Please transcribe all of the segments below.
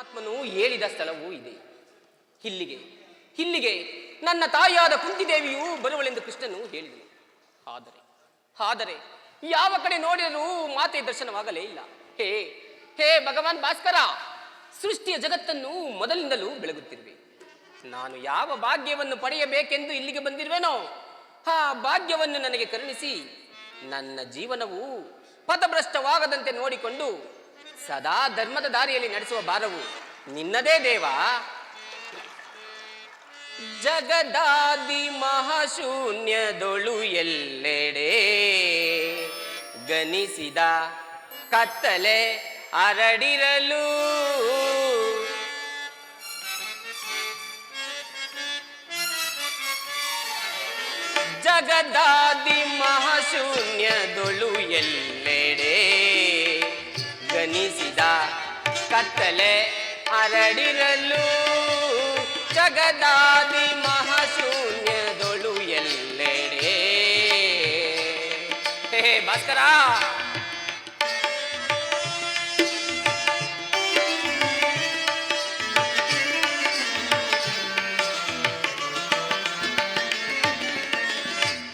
ಪರಮಾತ್ಮನು ಹೇಳಿದ ಸ್ಥಳವೂ ಇದೆ. ಇಲ್ಲಿಗೆ ನನ್ನ ತಾಯಿಯಾದ ಕುಂತಿದೇವಿಯು ಬರುವಳೆಂದು ಕೃಷ್ಣನು ಹೇಳಿದನು. ಆದರೆ ಯಾವ ಕಡೆ ನೋಡಿದರೂ ಮಾತೆ ದರ್ಶನವಾಗಲೇ ಇಲ್ಲ. ಹೇ ಭಗವಾನ್ ಭಾಸ್ಕರ, ಸೃಷ್ಟಿಯ ಜಗತ್ತನ್ನು ಮೊದಲಿಂದಲೂ ಬೆಳಗುತ್ತಿರುವೆ. ನಾನು ಯಾವ ಭಾಗ್ಯವನ್ನು ಪಡೆಯಬೇಕೆಂದು ಇಲ್ಲಿಗೆ ಬಂದಿರುವೆನೋ ಆ ಭಾಗ್ಯವನ್ನು ನನಗೆ ಕರುಣಿಸಿ ನನ್ನ ಜೀವನವು ಪಥಭ್ರಷ್ಟವಾಗದಂತೆ ನೋಡಿಕೊಂಡು ಸದಾ ಧರ್ಮದ ದಾರಿಯಲ್ಲಿ ನಡೆಸುವ ಭಾರವು ನಿನ್ನದೇ ದೇವ. ಜಗದಾದಿ ಮಹಾಶೂನ್ಯದೊಳು ಎಲ್ಲೆಡೆ ಗನಿಸಿದ ಕತ್ತಲೆ ಹರಡಿರಲು ಜಗದಾದಿ ಮಹಾಶೂನ್ಯದೊಳು ಎಲ್ಲೆಡೆ ಗನಿಸಿದ ಕತ್ತಲೆ ಹರಡಿರಲು ಜಗದಾದಿ ಮಹಾಶೂನ್ಯದೊಳು ಎಲ್ಲೆಡೆ. ಹೇ ಭಾಸ್ಕರ,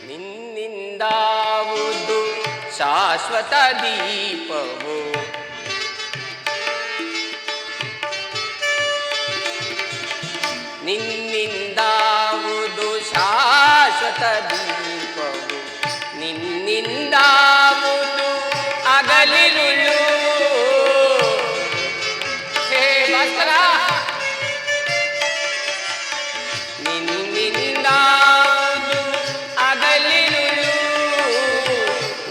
ನಿನ್ನಿಂದಾವುದು ಶಾಶ್ವತ ದೀಪವು, ನಿನ್ನಿಂದಾವುದು ಶಾಶ್ವತ ದೀಪವು, ನಿನ್ನಿಂದಾವುದು ಅಗಲಿರುಳು. ಹೇ ಭಾಸ್ಕರ, ನಿನ್ನಿಂದಾವುದು ಅಗಲಿರುಳು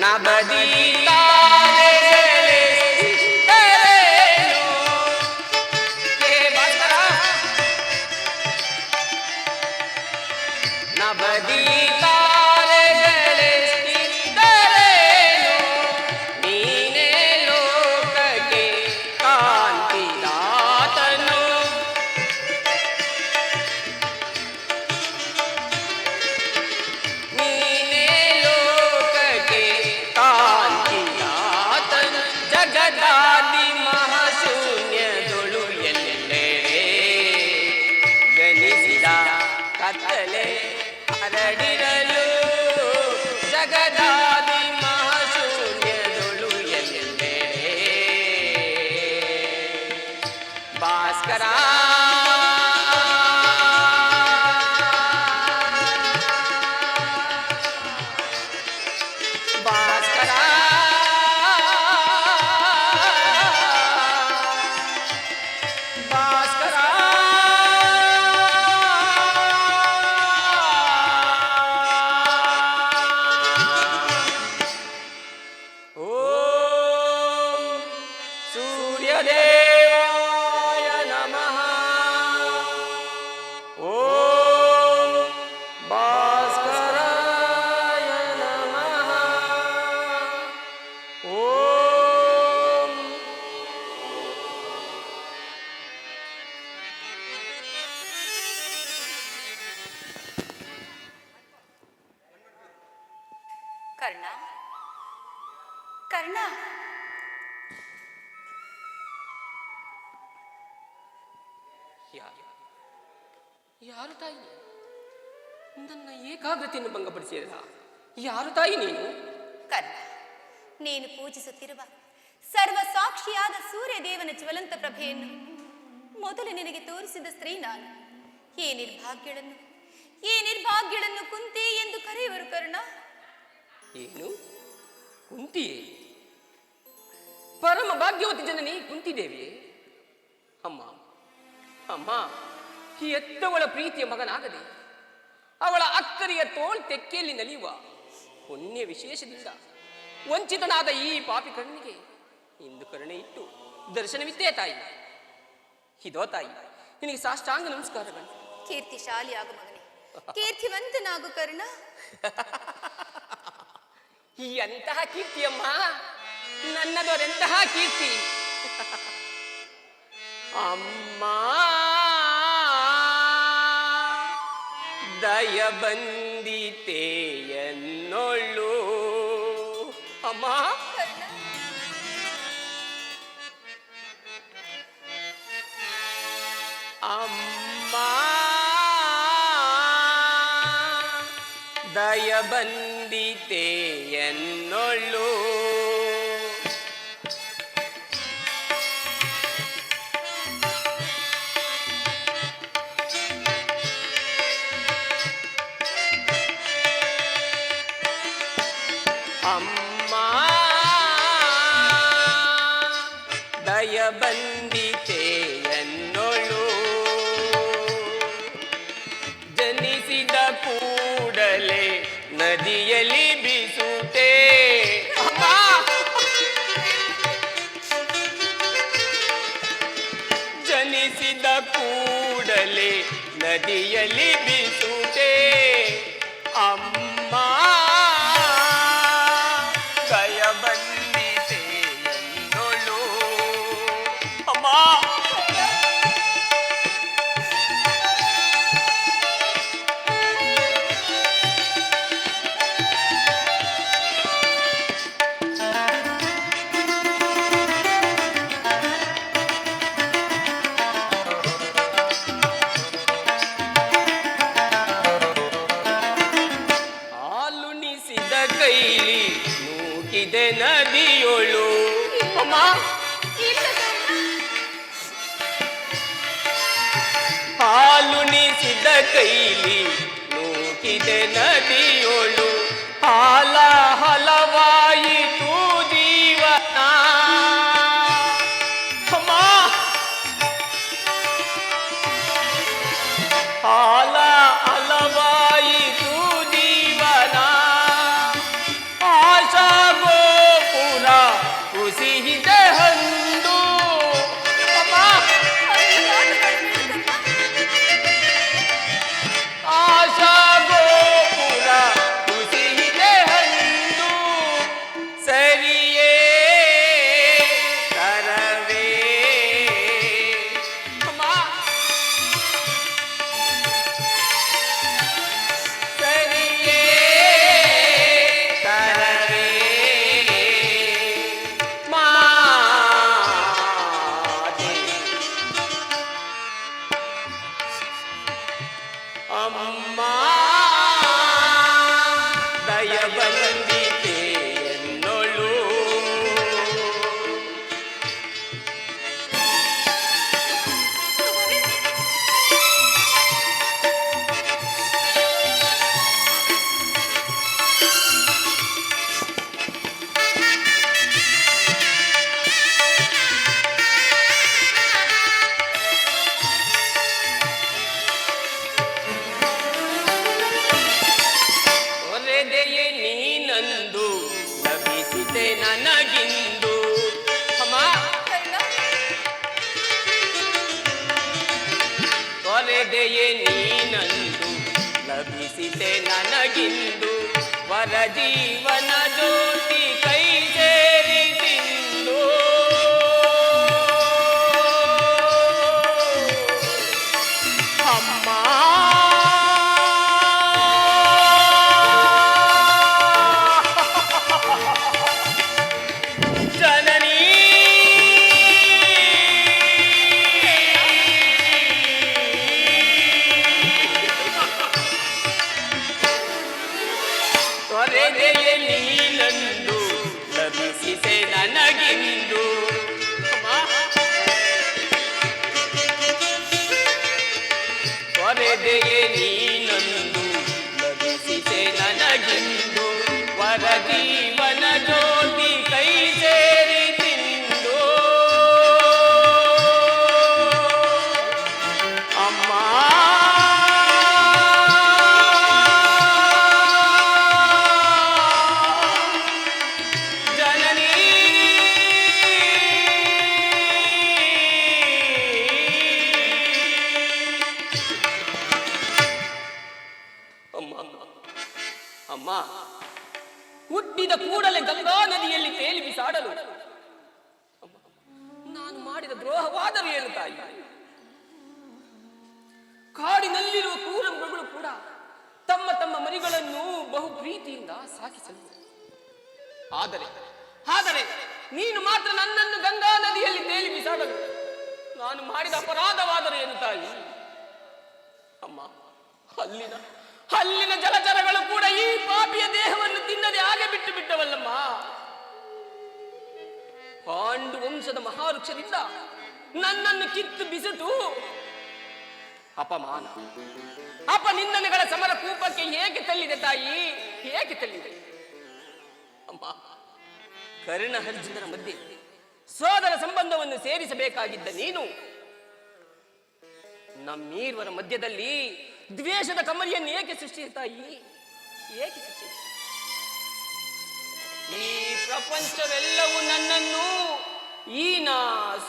ನಬದಿ ಹರಡಿರಲು ಜಗದಾದಿ ಮಹಾಶೂನ್ಯದೊಳು ಎಲ್ಲೆಡೆ. ಭಾಸ್ಕರ, ಭಾಸ್ಕರ, ಭಾಸ್ಕರ. ಸೂರ್ಯದೇವಾಯ ನಮಃ. ಓಂ ಭಾಸ್ಕರಾಯ ನಮಃ. ಓಂ ಕರ್ಣ, ಕರ್ಣ, ಯಾರು ತಾಯಿ? ನನ್ನ ಏಕಾಗ್ರತೆಯನ್ನು ಭಂಗಪಡಿಸಿದ ಯಾರು ತಾಯಿ ನೀನು? ಕರ್ಣ, ನೀನು ಪೂಜಿಸುತ್ತಿರುವ ಸರ್ವ ಸಾಕ್ಷಿಯಾದ ಸೂರ್ಯದೇವನ ಜ್ವಲಂತ ಪ್ರಭೆಯನ್ನು ಮೊದಲು ನಿನಗೆ ತೋರಿಸಿದ ಸ್ತ್ರೀ ನಾನು. ಈ ನಿರ್ಭಾಗ್ಯಳನ್ನು ಕುಂತಿ ಎಂದು ಕರೆಯುವರು ಕರ್ಣ. ಏನು ಕುಂತಿಯೇ? ಪರಮ ಭಾಗ್ಯವತಿ ಜನನಿ ಕುಂತಿದೇವಿಯೇ? ಅಮ್ಮ ಅಮ್ಮ, ಈ ಎತ್ತವಳ ಪ್ರೀತಿಯ ಮಗನಾಗದೆ ಅವಳ ಅಕ್ಕರಿಯ ತೋಳ್ ತೆಕ್ಕೆಯಲ್ಲಿ ನಲಿಯುವ ಪುಣ್ಯ ವಿಶೇಷದಿಂದ ವಂಚಿತನಾದ ಈ ಪಾಪಿ ಕಣ್ಣಿಗೆ ಇಂದು ಕರುಣೆ ಇಟ್ಟು ದರ್ಶನವಿತ್ತೇ ತಾಯಿ. ಇದೋ ತಾಯಿ, ನಿನಗೆ ಸಾಷ್ಟಾಂಗ ನಮಸ್ಕಾರಗಳು. ಕೀರ್ತಿಶಾಲಿ ಆಗು ಮಗನೇ, ಕೀರ್ತಿವಂತನಾಗು ಕರ್ಣ. ಈ ಅಂತಹ ಕೀರ್ತಿಯಮ್ಮ, ನನ್ನದವರೆಂತಹ ಕೀರ್ತಿ. ಅಮ್ಮ ದಯ ಬಂದಿತೆ ಎನ್ನೊಳ್ಳು. ಅಮ್ಮ, ದಯ ಬಂದಿತೆ ಎನ್ನೊಳ್ಳು. ಅಮ್ಮ ದಯ ಬಂದಿತೆ ಎನ್ನೊಳು. ಜನಿಸಿದ ಕೂಡಲೇ ನದಿಯಲ್ಲಿ ಬೀಸುತ್ತೆ. ಅಮ್ಮ ಜನಿಸಿದ ಕೂಡಲೇ ನದಿಯಲ್ಲಿ ಬೀಸುತ್ತೆ. ಅಮ್ಮ ದಯ ಬಂದಿತೆ ಎನ್ನೊಳು. ಅಮ್ಮ ಹಾಲುಣಿಸಿದ ಕೈಲಿ ನೂಕಿದೆ ನದಿಯೊಳು. ಅಮ್ಮ ಹಾಲುಣಿಸಿದ ಕೈಲಿ ನೂಕಿದೆ ನದಿಯೊಳು. ಹಾಲ ಹಲವಾಯಿತು ಜೀವನ. ಅಮ್ಮ ಹಾಲ ಹಲವಾಯಿತು ಜೀವನ. ಆಶಾ ಗೋಪುರ ಕುಸಿಹಿದೆ ಹಂದು. ಅಮ್ಮ ಆಶಾ ಗೋಪುರ ಕುಸಿಹಿದೆ ಹಂದು. ಸರಿಯೇ ತರವೇ. ಅಮ್ಮ ಸರಿಯೇ ತರವೇ ಮಾತೆ. ಅಮ್ಮ ದಯ ಬಂದಿತೆ ಎನ್ನೊಳು. ಒರೆದೆಯೇ ನೀನಂದು ಲಭಿಸಿದೆ ನನಗಿಂದು. ಅಮ್ಮ ಒರೆದೆಯೇ ನೀನಂದು ಲಭಿಸಿದೆ ನನಗಿಂದು. ವರ ಜೀವನ ಜ್ಯೋತಿ ಕೈ ಸೇರಿಸಿಂದು. ಅಮ್ಮ ಜನನಿ ತೊರೆದೆಯೇ ನೀನಂದು ಲಭಿಸಿದೆ ನನಗಿಂದು. ತೊರೆದೆಯೇ ನೀನಂದು ಲಭಿಸಿದೆ ನನಗಿಂದು. ವರ ಜೀವನ ಜ್ಯೋತಿ ಕೈ ಸೇರಿ ತಿಂದು. ಅಮ್ಮ ಜನನಿ ಅಮ್ಮ ಅಮ್ಮ ಹುಟ್ಟಿದ ಕೂಡಲೇ ಗಂಗಾ ನದಿಯಲ್ಲಿ ತೇಲಿ ಬಿಸಾಡಲು ನಾನು ಮಾಡಿದ ದ್ರೋಹವಾದರೂ ಏನು ತಾಯಿ? ಕಾಡಿನಲ್ಲಿರುವ ಕ್ರೂರ ಮೃಗಗಳು ಕೂಡ ತಮ್ಮ ತಮ್ಮ ಮರಿಗಳನ್ನು ಬಹು ಪ್ರೀತಿಯಿಂದ ಸಾಕಿಸಲು. ಆದರೆ ನೀನು ಮಾತ್ರ ನನ್ನನ್ನು ಗಂಗಾ ನದಿಯಲ್ಲಿ ತೇಲಿ ಬಿಸಾಡಲು ನಾನು ಮಾಡಿದ ಅಪರಾಧವಾದರೂ ಏನು ತಾಯಿ? ಅಮ್ಮ, ಅಲ್ಲಿನ ಜಲಚರಗಳು ಕೂಡ ಈ ಪಾಪಿಯ ದೇಹವನ್ನು ತಿನ್ನದೆ ಹಾಗೆ ಬಿಟ್ಟು ಬಿಟ್ಟವಲ್ಲಮ್ಮ. ಪಾಂಡು ವಂಶದ ಮಹಾವೃಕ್ಷದಿಂದ ನನ್ನನ್ನು ಕಿತ್ತು ಬಿಸಿಟು ಅಪಮಾನ ಅಪನಿಂದನೆಗಳ ಸಮರ ಕೂಪಕ್ಕೆ ಏಕೆ ತಳ್ಳಿದೆ ತಾಯಿ, ಏಕೆ ತಳ್ಳಿದೆ ಅಮ್ಮ? ಕರ್ಣಹರ್ಜುನರ ಮಧ್ಯೆ ಸೋದರ ಸಂಬಂಧವನ್ನು ಸೇರಿಸಬೇಕಾಗಿದ್ದ ನೀನು ನಮ್ಮೀರ್ವರ ಮಧ್ಯದಲ್ಲಿ ದ್ವೇಷದ ಕಮರಿಯನ್ನು ಏಕೆ ಸೃಷ್ಟಿಸಿದ ತಾಯಿ, ಏಕೆ ಸೃಷ್ಟಿಸಿದ? ಈ ಪ್ರಪಂಚವೆಲ್ಲವೂ ನನ್ನನ್ನು ಈನ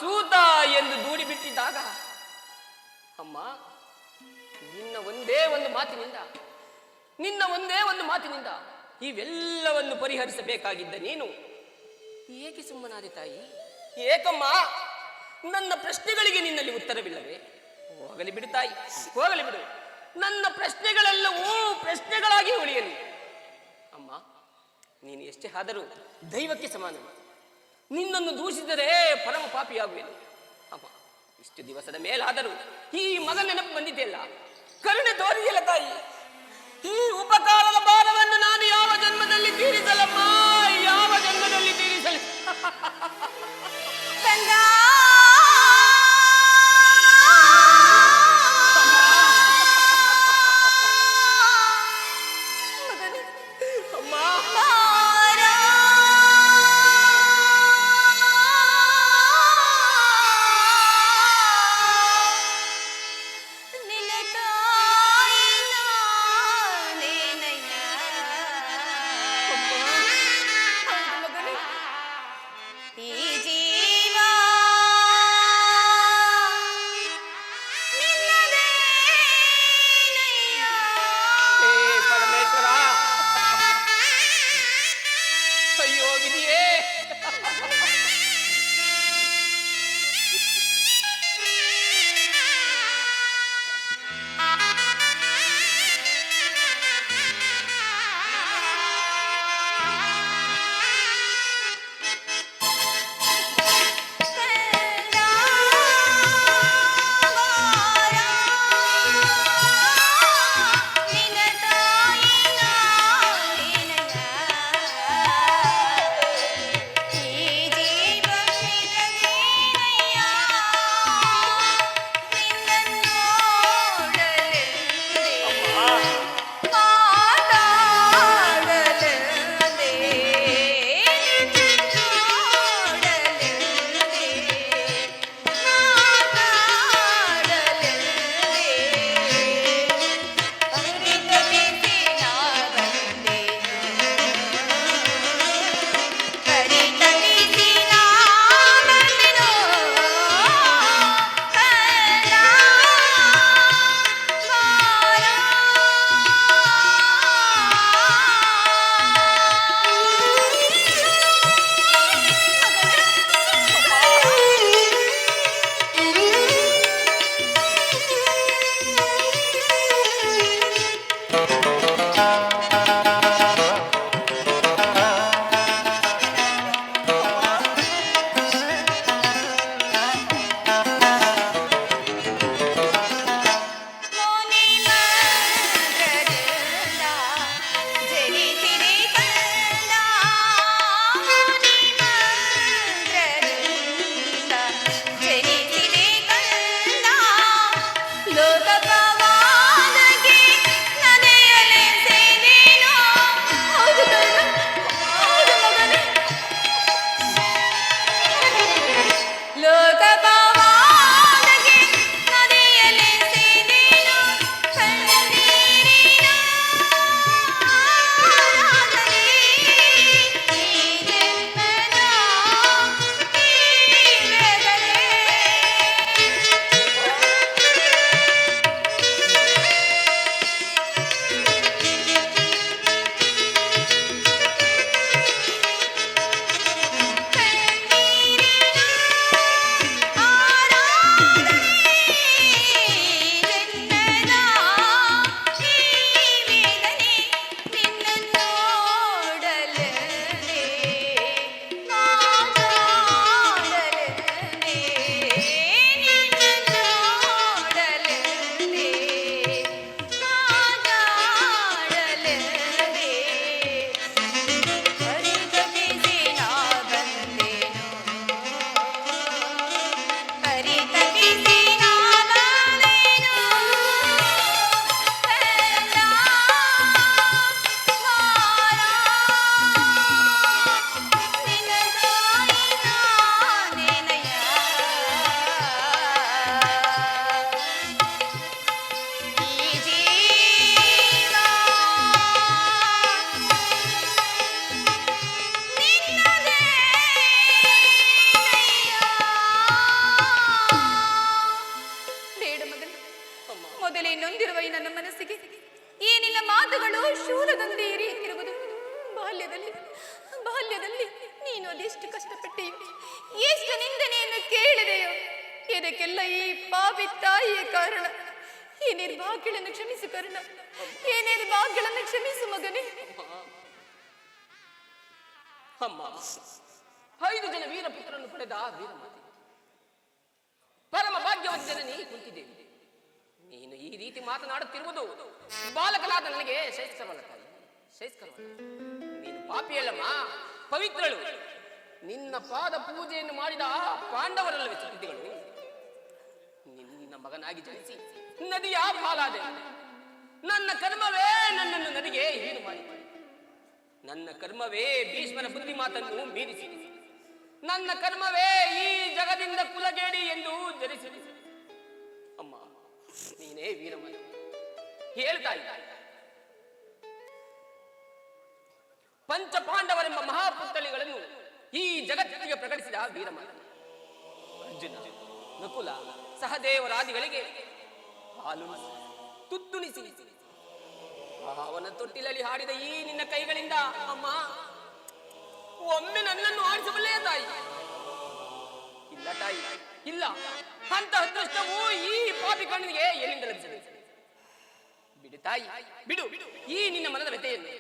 ಸೂತ ಎಂದು ದೂಡಿಬಿಟ್ಟಿದ್ದಾಗ ಅಮ್ಮ, ನಿನ್ನ ಒಂದೇ ಒಂದು ಮಾತಿನಿಂದ ಇವೆಲ್ಲವನ್ನು ಪರಿಹರಿಸಬೇಕಾಗಿದ್ದ ನೀನು ಏಕೆ ಸುಮ್ಮನಾದೆ ತಾಯಿ, ಏಕಮ್ಮ? ನನ್ನ ಪ್ರಶ್ನೆಗಳಿಗೆ ನಿನ್ನಲ್ಲಿ ಉತ್ತರವಿಲ್ಲವೇ? ಹೋಗಲಿ ಬಿಡು ತಾಯಿ, ಹೋಗಲಿ ಬಿಡು. ನನ್ನ ಪ್ರಶ್ನೆಗಳೆಲ್ಲವೂ ಪ್ರಶ್ನೆಗಳಾಗಿ ಉಳಿಯಲಿ ಅಮ್ಮ. ನೀನು ಎಷ್ಟೇ ಆದರೂ ದೈವಕ್ಕೆ ಸಮಾನ. ನಿನ್ನನ್ನು ದೂಷಿಸಿದರೆ ಪರಮ ಪಾಪಿಯಾಗುವೆನು ಅಮ್ಮ. ಇಷ್ಟು ದಿವಸದ ಮೇಲಾದರೂ ಈ ಮಗ ನೆನಪು ಬಂದಿದೆಯಲ್ಲ, ಕರುಣೆ ತೋರಿದೆಯಲ್ಲ ತಾಯಿ. ಈ ಉಪಕಾರದ ಭಾರವನ್ನು ನಾನು ಯಾವ ಜನ್ಮದಲ್ಲಿ ತೀರಿಸಲಮ್ಮ, ಯಾವ ಜನ್ಮದಲ್ಲಿ ತೀರಿಸಲಿ? ಕಂದ ಅಮ್ಮ, ಕಷ್ಟಪಟ್ಟೆಯೋ, ಎಷ್ಟು ನಿಂದನೆಯನ್ನು ಕೇಳಿದೆಯೋ, ಇದಕ್ಕೆಲ್ಲ ಈ ಪಾಪಿ ತಾಯಿಯ ಕಾರಣ. ಈ ನಿರ್ಭಾಗ್ಯಗಳನ್ನು ಕ್ಷಮಿಸು ಕರ್ಣ, ಈ ನಿರ್ಭಾಗ್ಯಗಳನ್ನು ಕ್ಷಮಿಸು ಮಗನೇ. ಅಮ್ಮ, 5 ಜನ ವೀರ ಪುತ್ರರನ್ನು ಪಡೆದ ವೀರಮಾತೆ, ಪರಮ ಭಾಗ್ಯವಂತ ಜನನಿ ಕುಂತಿದ್ದೇವೆ. ನೀನು ಈ ರೀತಿ ಮಾತನಾಡುತ್ತಿರುವುದು ಬಾಲಕನಾದ ನನಗೆ ಶೈಸ್ಕರವಲ್ಲ ತಾಯಿ, ಶೈಸ್ಕರವಲ್ಲ. ನೀನು ಪಾಪಿಯಲ್ಲಮ್ಮ, ಪವಿತ್ರಳು. ನಿನ್ನ ಪಾದ ಪೂಜೆಯನ್ನು ಮಾಡಿದ ಪಾಂಡವರಲ್ಲವೇ ಸುದ್ದಿಗಳು. ನಿನ್ನ ಮಗನಾಗಿ ಜನಿಸಿ ನದಿಯ ಪಾಲಾದೆ. ನನ್ನ ಕರ್ಮವೇ ನನ್ನನ್ನು ನದಿಗೆ ಹೀಡು ಮಾಡಿ, ನನ್ನ ಕರ್ಮವೇ ಭೀಷ್ಮನ ಬುದ್ಧಿ ಮಾತನ್ನು ಮೀರಿಸಿ, ನನ್ನ ಕರ್ಮವೇ ಈ ಜಗದಿಂದ ಕುಲಗೇಡಿ ಎಂದು ಜನಿಸಿ. ಅಮ್ಮ, ನೀನೇ ವೀರಮಯ. ಹೇಳ್ತಾ ಇದ್ದ ಪಂಚ ಪಾಂಡವರೆಂಬ ಮಹಾಪುತ್ತಳಿಗಳನ್ನು ಈ ಜಗತ್ತಿಗೆ ಪ್ರಕಟಿಸಿದ ವೀರಮಯ. ಅರ್ಜುನ, ನಕುಲ, ಸಹದೇವರಾದಿಗಳಿಗೆ ಹಾಲು ತುತ್ತುಣಿಸಿ ಅವನ ತೊಟ್ಟಿಲಲ್ಲಿ ಹಾಡಿದ ಈ ನಿನ್ನ ಕೈಗಳಿಂದ ಅಮ್ಮ ಒಮ್ಮೆ ನನ್ನನ್ನು ಆಡಿಸಬಲ್ಲೆಯ ತಾಯಿ? ಇಲ್ಲ ತಾಯಿ, ಇಲ್ಲ. ಅಂತ ಅದೃಷ್ಟವು ಈ ಪಾಪಿ ಕಣ್ಣಿಗೆ ಎಲ್ಲಿಂದ ಲಭಿಸಬೇಕು? ಬಿಡು ತಾಯಿ, ಬಿಡು ಈ ನಿನ್ನ ಮನದ ವ್ಯಥೆಯನ್ನು.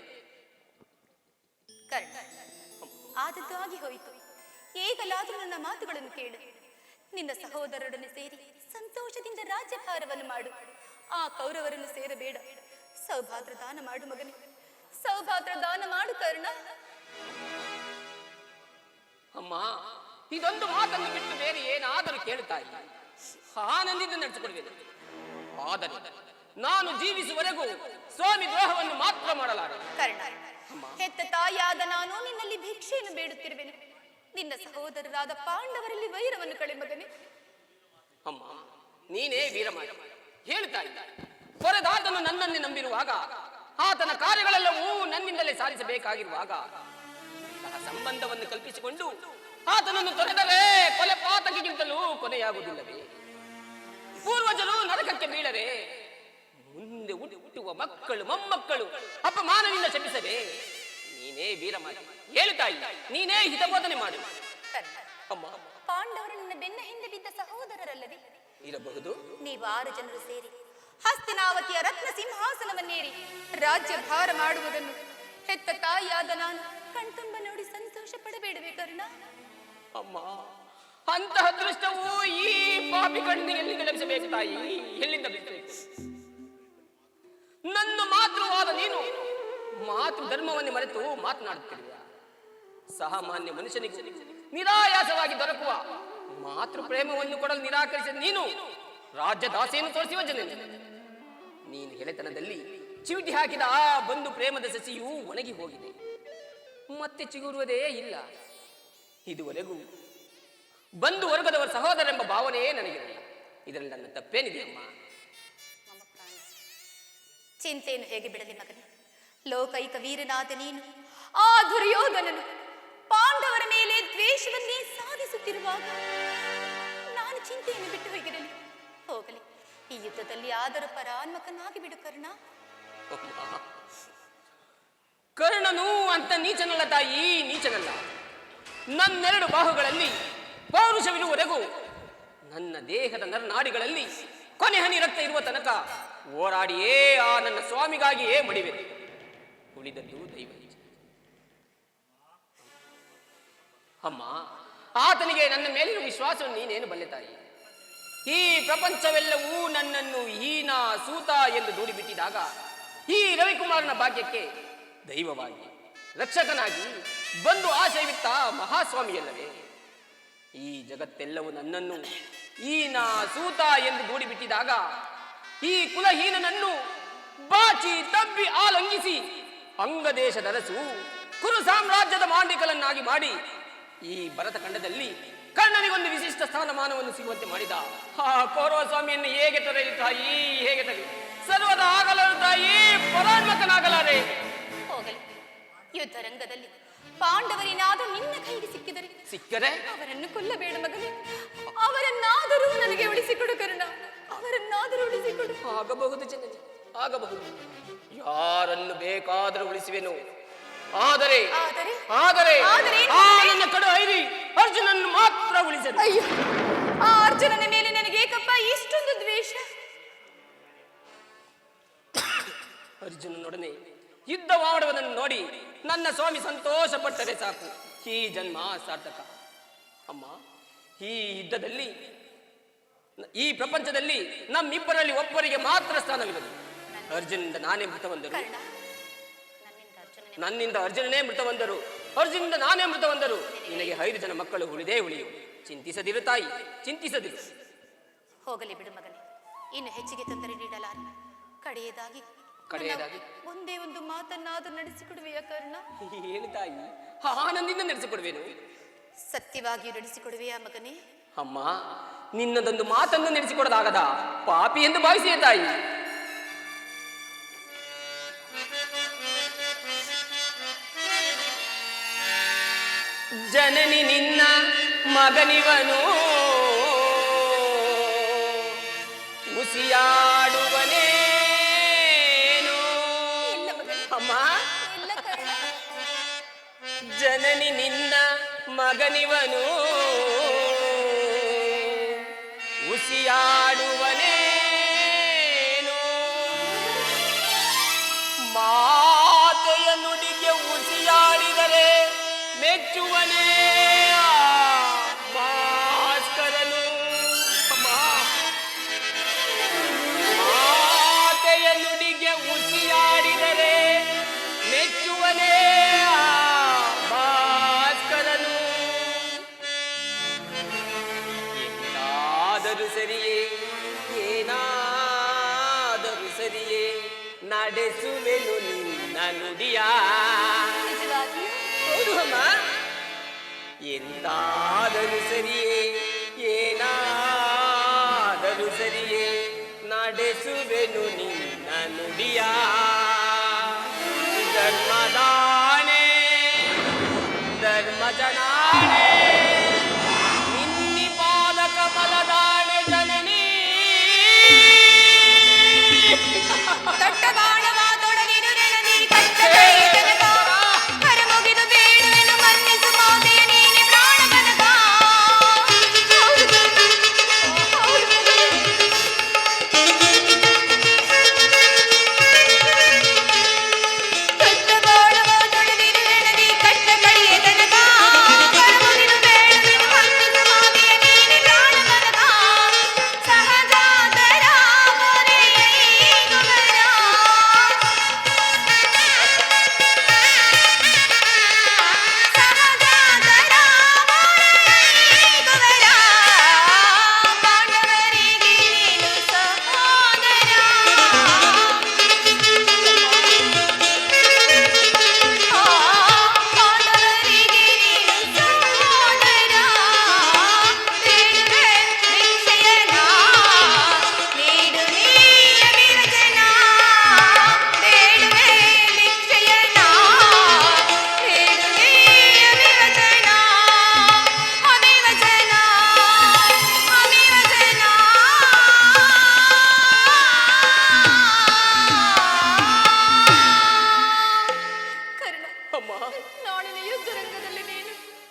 ಕರ್ಣ, ಆದದ್ದು ಆಗಿ ಹೋಯಿತು. ಈಗಲಾದರೂ ನನ್ನ ಮಾತುಗಳನ್ನು ಕೇಳು. ನಿನ್ನ ಸಹೋದರರೊಡನೆ ಸೇರಿ ಸಂತೋಷದಿಂದ ರಾಜ್ಯಭಾರವನ್ನು ಮಾಡು. ಆ ಕೌರವರನ್ನು ಸೇರಬೇಡ. ಸೌಭಾದ್ರ ದಾನ ಮಾಡು ಮಗನೇ, ಸೌಭಾದ್ರ ದಾನ ಮಾಡು ಕರ್ಣ. ಅಮ್ಮ, ಇದೊಂದು ಮಾತನ್ನು ಬಿಟ್ಟು ಬೇರೆ ಏನಾದರೂ ಕೇಳುತ್ತಾಯಿ ಆನಂದಿಂದ ನಡೆಸಿಕೊಡುವೆ. ಆದರೆ ನಾನು ಜೀವಿಸುವವರೆಗೂ ಸ್ವಾಮಿ ದ್ರೋಹವನ್ನು ಮಾತ್ರ ಮಾಡಲಾರೆ. ಕರ್ಣ, ಹೆತ್ತ ತಾಯಿಯಾದ ನಾನು ನಿನ್ನಲ್ಲಿ ಭಿಕ್ಷೆಯನ್ನು ಬೇಡುತ್ತಿರುವೆನು. ನಿನ್ನ ಸಹೋದರರಾದ ಪಾಂಡವರಲ್ಲಿ ವೈರವನ್ನು ಕಳೆ ಮಗನೇ. ಅಮ್ಮ, ನೀನೇ ವೀರಮಾಯ. ಹೇಳ್ತಾಯಿ, ಹೊರದಾತನು ನನ್ನನ್ನೇ ನಂಬಿರುವಾಗ, ಆತನ ಕಾರ್ಯಗಳೆಲ್ಲವೂ ನನ್ನಿಂದಲೇ ಸಾಧಿಸಬೇಕಾಗಿರುವಾಗ, ಸಂಬಂಧವನ್ನು ಕಲ್ಪಿಸಿಕೊಂಡು ಆತನನ್ನು ತೊರೆದರೆ ಕೊಲೆ ಪಾತಕಿಗಿಂತಲೂ ಕೊನೆಯಾಗುವುದಿಲ್ಲವೇ? ಪೂರ್ವಜರು ನರಕಕ್ಕೆ ಬೀಳರೆ ಮುಂದೆ ಹುಟ್ಟುವ ಮಕ್ಕಳು ಮೊಮ್ಮಕ್ಕಳು ಅಪಮಾನದಿಂದ ಶಪಿಸದೆ ನೀನೇ ವೀರಮಾಯ. ಹೇಳ್ತಾಯಿ, ನೀನೇ ಹಿತಬೋಧನೆ ಮಾಡು. ಅಮ್ಮ, ಪಾಂಡವರು ನಿನ್ನ ಬೆನ್ನ ಹಿಂದೆ ಬಿದ್ದ ಸಹೋದರರಲ್ಲವೇ? ಇರಬಹುದು. ನೀವು 6 ಜನರು ಸೇರಿ ಹಸ್ತಿನಾವತಿಯ ರತ್ನ ಸಿಂಹಾಸನವನ್ನೇರಿ ರಾಜ್ಯ ಭಾರ ಮಾಡುವುದನ್ನು ಹೆತ್ತ ತಾಯಿಯಾದ ನಾನು ಕಣ್ತುಂಬ ನೋಡಿ ಸಂತೋಷ ಪಡಬೇಡವೇ ಕರ್ಣ? ಅಮ್ಮ, ಅಂತಹ ಅದೃಷ್ಟವು ಈ ಪಾಪಿ ಕಣ್ಣಿಗೆ ಎಲ್ಲಿಂದ ಲಭಿಸಬೇಕು ತಾಯಿ? ಎಲ್ಲಿಂದ ಲಭಿಸಬೇಕು? ನನ್ನ ಮಾತೃವಾದ ನೀನು ಮಾತೃ ಧರ್ಮವನ್ನೇ ಮರೆತು ಮಾತನಾಡುತ್ತಿರುವ ಸಾಮಾನ್ಯ ಮನುಷ್ಯನಿಗೆ ನಿರಾಯಾಸವಾಗಿ ದೊರಕುವ ಮಾತೃ ಪ್ರೇಮವನ್ನು ಕೊಡಲು ನಿರಾಕರಿಸಿದ ನೀನು ರಾಜ್ಯದಾಸೆಯನ್ನು ತೋರಿಸುವ ಜನ. ನೀನು ಗೆಳೆತನದಲ್ಲಿ ಚಿವಿಟಿ ಹಾಕಿದ ಆ ಬಂಧು ಪ್ರೇಮದ ಸಸಿಯು ಒಣಗಿ ಹೋಗಿದೆ, ಮತ್ತೆ ಚಿಗುರುವುದೇ ಇಲ್ಲ. ಇದುವರೆಗೂ ಬಂಧು ವರ್ಗದವರ ಸಹೋದರೆಂಬ ಭಾವನೆಯೇ ನನಗಿರಲಿಲ್ಲ. ಇದರಲ್ಲಿ ನನ್ನ ತಪ್ಪೇನಿದೆ ಅಮ್ಮ? ಚಿಂತೆಯನ್ನು ಹೇಗೆ ಬಿಡಲಿ ಮಗನೇ? ಲೋಕೈಕ ವೀರನಾದ ನೀನು ಆ ದುರ್ಯೋಧನನು ಪಾಂಡವರ ಮೇಲೆ ದ್ವೇಷವನ್ನೇ ಸಾಧಿಸುತ್ತಿರುವಾಗ ನಾನು ಚಿಂತೆಯನ್ನು ಬಿಟ್ಟು ಹೋಗಿರಲಿ. ಹೋಗಲಿ, ಈ ಯುದ್ಧದಲ್ಲಿ ಆದರೂ ಪರಾನ್ಮಕನಾಗಿ ಬಿಡು ಕರ್ಣ. ಕರ್ಣನು ಅಂತ ನೀಚನಲ್ಲ ತಾಯಿ, ನೀಚನಲ್ಲ. ನನ್ನೆರಡು ಬಾಹುಗಳಲ್ಲಿ ಪೌರುಷವಿರುವವರೆಗೂ, ನನ್ನ ದೇಹದ ನರನಾಡಿಗಳಲ್ಲಿ ಕೊನೆ ಹನಿ ರಕ್ತ ಇರುವ ತನಕ ಹೋರಾಡಿಯೇ ಆ ನನ್ನ ಸ್ವಾಮಿಗಾಗಿಯೇ ಮಡಿವೆ. ಉಳಿದದ್ದು ದೈವ. ಅಮ್ಮ, ಆತನಿಗೆ ನನ್ನ ಮೇಲಿನ ವಿಶ್ವಾಸವನ್ನು ನೀನೇನು ಬಲ್ಲೆ ತಾಯಿ? ಈ ಪ್ರಪಂಚವೆಲ್ಲವೂ ನನ್ನನ್ನು ಹೀನ ಸೂತ ಎಂದು ದೂಡಿಬಿಟ್ಟಿದಾಗ ಈ ರವಿಕುಮಾರನ ಭಾಗ್ಯಕ್ಕೆ ದೈವವಾಗಿ ರಕ್ಷಕನಾಗಿ ಬಂದು ಆಶಯವಿತ್ತ ಮಹಾಸ್ವಾಮಿಯಲ್ಲವೇ? ಈ ಜಗತ್ತೆಲ್ಲವೂ ನನ್ನನ್ನು ಹೀನ ಸೂತ ಎಂದು ದೂಡಿಬಿಟ್ಟಿದಾಗ ಈ ಕುಲಹೀನನನ್ನು ಬಾಚಿ ತಬ್ಬಿ ಆಲಂಘಿಸಿ ಅಂಗದೇಶದ ಅರಸು ಕುರು ಸಾಮ್ರಾಜ್ಯದ ಮಾಂಡಿಕಲನ್ನಾಗಿ ಮಾಡಿ ಈ ಭರತ ಖಂಡದಲ್ಲಿ ಕರ್ಣನಿಗೊಂದು ವಿಶಿಷ್ಟ ಸ್ಥಾನಮಾನವನ್ನು ಸಿಗುವಂತೆ ಮಾಡಿದ ಆ ಕೌರವ ಸ್ವಾಮಿಯನ್ನು ಹೇಗೆ ತೊರೆಯಲಿ ತಾಯಿ? ಹೇಗೆ ತರಿ? ಸರ್ವದ ಆಗಲಾರ ತಾಯಿ, ಪರಾನ್ಮಕನಾಗಲಾರೆ. ಹೋಗಲಿ, ಯುದ್ಧ ರಂಗದಲ್ಲಿ ಪಾಂಡವರೇನಾದರೂ ನಿನ್ನ ಕೈಗೆ ಸಿಕ್ಕರೆ ಅವರನ್ನು ಕೊಲ್ಲಬೇಡ ಮಗನೇ. ಅವರನ್ನಾದರೂ ನನಗೆ ಉಳಿಸಿಕೊಡು ಕರ್ಣ, ಅವರನ್ನಾದರೂ ಉಳಿಸಿಕೊಡು. ಆಗಬಹುದು ಜನನಿ, ಆಗಬಹುದು. ಯಾರನ್ನು ಬೇಕಾದರೂ ಉಳಿಸುವೆನು. ಆದರೆ ಆದರೆ ಆದರೆ ಆದರೆ ಆ ನನ್ನ ಕಡು ಐರಿ ಅರ್ಜುನನ್ನು ಮಾತ್ರ ಉಳಿಸದು. ಅಯ್ಯೋ, ಆ ಅರ್ಜುನನ ಮೇಲೆ ನನಗೆ ಏಕಪ್ಪ ಇಷ್ಟೊಂದು ದ್ವೇಷ? ಅರ್ಜುನನೊಡನೆ ಯುದ್ಧ ಮಾಡುವುದನ್ನು ನೋಡಿ ನನ್ನ ಸ್ವಾಮಿ ಸಂತೋಷ ಪಟ್ಟರೆ ಸಾಕು, ಈ ಜನ್ಮ ಸಾರ್ಥಕ. ಅಮ್ಮ, ಈ ಯುದ್ಧದಲ್ಲಿ, ಈ ಪ್ರಪಂಚದಲ್ಲಿ ನಮ್ಮಿಬ್ಬರಲ್ಲಿ ಒಬ್ಬರಿಗೆ ಮಾತ್ರ ಸ್ಥಾನವಿರುವುದು. ಅರ್ಜುನನಿಂದ ನಾನೇ ಮೃತ ಹೊಂದರು, ಕರ್ಣ, ನನ್ನಿಂದ ಅರ್ಜುನನೇ ಮೃತ ಹೊಂದರು, ಅರ್ಜುನನಿಂದ ನಾನೇ ಮೃತ ಹೊಂದರು. ನಿನಗೆ 5 ಜನ ಮಕ್ಕಳು ಉಳಿದೇ ಉಳಿಯು. ಚಿಂತಿಸದಿರು ತಾಯಿ, ಚಿಂತಿಸದಿರು. ಹೋಗಲಿ ಬಿಡು ಮಗನೇ, ಇನ್ನು ಹೆಚ್ಚಿಗೆ ತೊಂದರೆ ನೀಡಲಾರೆ. ಕಡೆಯದಾಗಿ ಒಂದೇ ಒಂದು ಮಾತನ್ನಾದರೂ ನಡೆಸಿಕೊಡುವೆಯ ಕರ್ಣ? ಏನು ತಾಯಿ, ಆನಂದಿಂದ ನಡೆಸಿಕೊಡುವೆನು. ಸತ್ಯವಾಗಿಯೂ ನಡೆಸಿಕೊಡುವೆಯಾ ಮಗನೇ? ಅಮ್ಮ, ನಿನ್ನದೊಂದು ಮಾತನ್ನು ನಡೆಸಿಕೊಡಲಾಗದ ಪಾಪಿ ಎಂದು ಭಾವಿಸಿಯೇ ತಾಯಿ. ಜನನಿ ನಿನ್ನ ಮಗನಿವನು, ಉಸಿಯಾಡುವನೇನು. ಅಮ್ಮ, ಜನನಿ ನಿನ್ನ ಮಗನಿವನು, ಉಸಿಯಾಡುವನೇನು. ಮಾತೆಯ ನುಡಿಗೆ ಉಸಿಯಾಡಿದರೆ ಮೆಚ್ಚುವನೇ ಭಾಸ್ಕರನು. ಮಾತೆಯ ನುಡಿಗೆ ಉಸಿಯಾಡಿದರೆ ಮೆಚ್ಚುವನೇ ಭಾಸ್ಕರನು. ಏನಾದರೂ ಸರಿಯೇ, ಏನಾದರೂ ಸರಿಯೇ, ನಡೆಸುವೆನು ನಿನ್ನ ನುಡಿಯ. ಹೌದು ಅಮ್ಮ, ಎಂದಾದರೂ ಸರಿಯೇ, ಏನಾದರೂ ಸರಿಯೇ, ನಡೆಸುವೆನು ನಿನ್ನ ನುಡಿಯ. ಧರ್ಮದಾಣೆ, ಧರ್ಮಜನಾಣೆ, ನಿನ್ನಿ ಪಾದ ಕಮಲದಾಣೆ ಜನನಿ.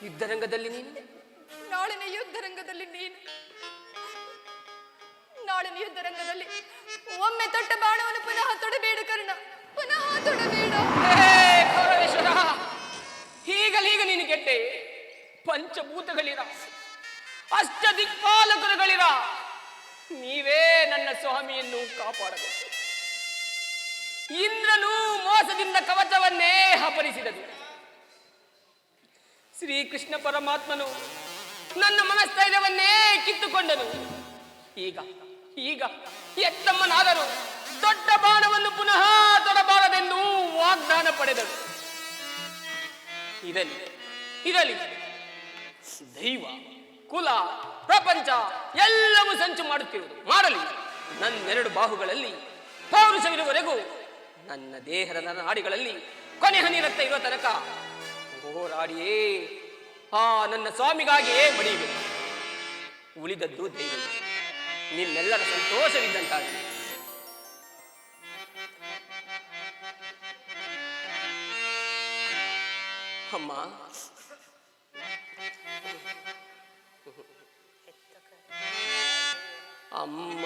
ಯುದ್ಧರಂಗದಲ್ಲಿ ನೀನು, ನಾಳಿನ ಯುದ್ಧರಂಗದಲ್ಲಿ ನೀನು, ನಾಳಿನ ಯುದ್ಧರಂಗದಲ್ಲಿ ಒಮ್ಮೆ ತೊಟ್ಟ ಬಾಣವನ್ನು ಪುನಃ ತೊಡಬೇಡ ಕರ್ಣ, ಪುನಃ ತೊಡಬೇಡ. ಕೌರವೇಶ್ವರ, ಹೀಗಲೀಗ ನೀನು ಗೆಟ್ಟೆ. ಪಂಚಭೂತಗಳಿರ, ಅಷ್ಟದಿಕ್ಪಾಲಕರುಗಳಿರ, ನೀವೇ ನನ್ನ ಸ್ವಾಮಿಯನ್ನು ಕಾಪಾಡಬೇಕು. ಇಂದ್ರನು ಮೋಸದಿಂದ ಕವಚವನ್ನೇ ಅಪಹರಿಸಿದನು. ಶ್ರೀಕೃಷ್ಣ ಪರಮಾತ್ಮನು ನನ್ನ ಮನಸ್ಥೈರ್ಯವನ್ನೇ ಕಿತ್ತುಕೊಂಡನು. ಈಗ ಈಗ ಎತ್ತಮ್ಮನಾದರೂ ದೊಡ್ಡ ಬಾಣವನ್ನು ಪುನಃ ತೊಡಬಾರದೆಂದು ವಾಗ್ದಾನ ಪಡೆದಳು. ಇರಲಿ ಇರಲಿ, ದೈವ, ಕುಲ, ಪ್ರಪಂಚ ಎಲ್ಲವೂ ಸಂಚು ಮಾಡುತ್ತಿರುವುದು ಮಾಡಲಿ. ನನ್ನೆರಡು ಬಾಹುಗಳಲ್ಲಿ ಪೌರುಷವಿರುವವರೆಗೂ, ನನ್ನ ದೇಹದ ನಾಡಿಗಳಲ್ಲಿ ಕೊನೆ ಹನಿ ರಕ್ತ ಇರುವ ತನಕ ಹೋರಾಡಿಯೇ ಆ ನನ್ನ ಸ್ವಾಮಿಗಾಗಿಯೇ ಮಡಿಯಬೇಕು. ಉಳಿದದ್ದು ದೈವ, ನಿಮ್ಮೆಲ್ಲರ ಸಂತೋಷವಿದ್ದಂತಾಗಲಿ. ಅಮ್ಮ, ಅಮ್ಮ,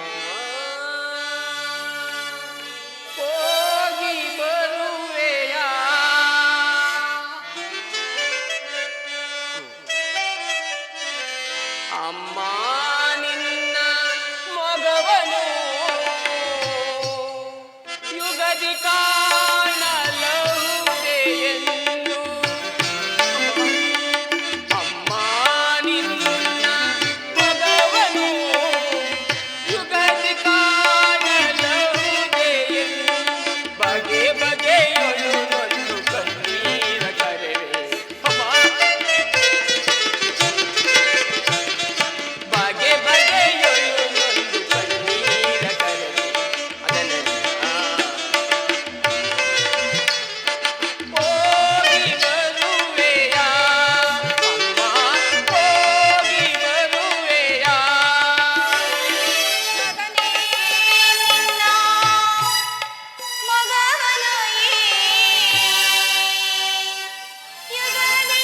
ಹೋಗಿ ಬರುವೆಯಾ? ಅಮ್ಮ, ನಿನ್ನ ಮಗವನು ಯುಗದಿ ಕಾಣಲಹುದೆಯೆಂದು. ಅಮ್ಮ, ನಿನ್ನ ಮಗವನು ಯುಗದಿ ಕಾಣಲಹುದೆಯೆಂದು. ಬಗೆ ಬಗೆಯೊಳು ನೊಂದು ಕಣ್ಣೀರ ಕರೆವೆ. ಅಮ್ಮ, ಬಗೆ ಬಗೆಯೊಳು ನೊಂದು ಕಣ್ಣೀರ ಕರೆವೆ. ಅದನ್ನೆಲ್ಲ ಹೋಗಿ ಬರುವೆಯಾ? ಅಮ್ಮ, ಹೋಗಿ ಬರುವೆಯಾ? ಮಗನೇ ನಿನ್ನ ಮಗವನು ಯುಗದಿ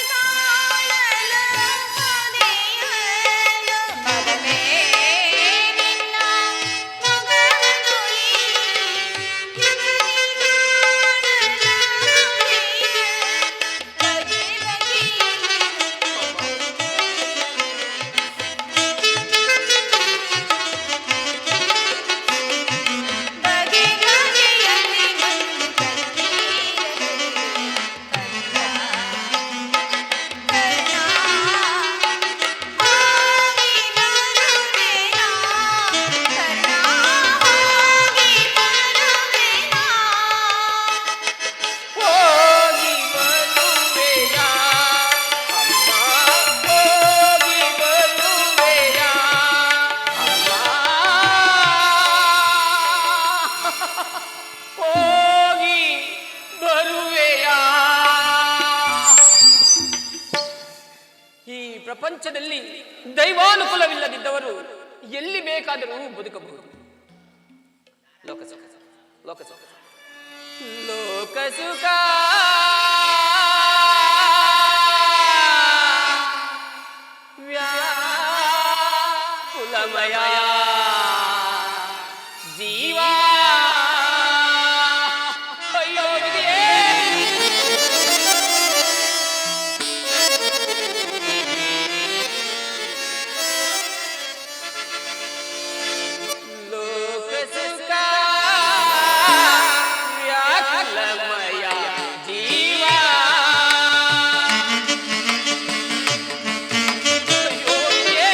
ಕಾಣಲಹುದೆಯೆಂದು. ಮಗನೇ ನಿನ್ನ ಮಗವನು ಯುಗದಿ ಕಾಣಲಹುದೆಯೆಂದು. ಬಗೆ ಬಗೆ ಬಗೆಯಲ್ಲಿ ಬಂದು ಹೋಗಿ ಬರುವೆಯಾ? ಅಮ್ಮ, ಹೋಗಿ ಬರುವೆಯಾ? ಅಮ್ಮ, ಹೋಗಿ ಬರುವೆಯಾ? ಈ ಪ್ರಪಂಚದಲ್ಲಿ ದೈವಾನುಕೂಲವಿಲ್ಲದಿದ್ದವರು ಎಲ್ಲಿ ಬೇಕಾದರೂ ಬದುಕಬಹುದು. ಲೋಕಸುಖ, ಲೋಕಸುಖ, ಲೋಕಸುಖ ವ್ಯಾಕುಲಮಯ ಜೀವ. ಅಯ್ಯೋ ವಿಧಿಯೇ! ಲೋಕಸುಖ ವ್ಯಾಕುಲಮಯ ಜೀವ. ಅಯ್ಯೋ ವಿಧಿಯೇ!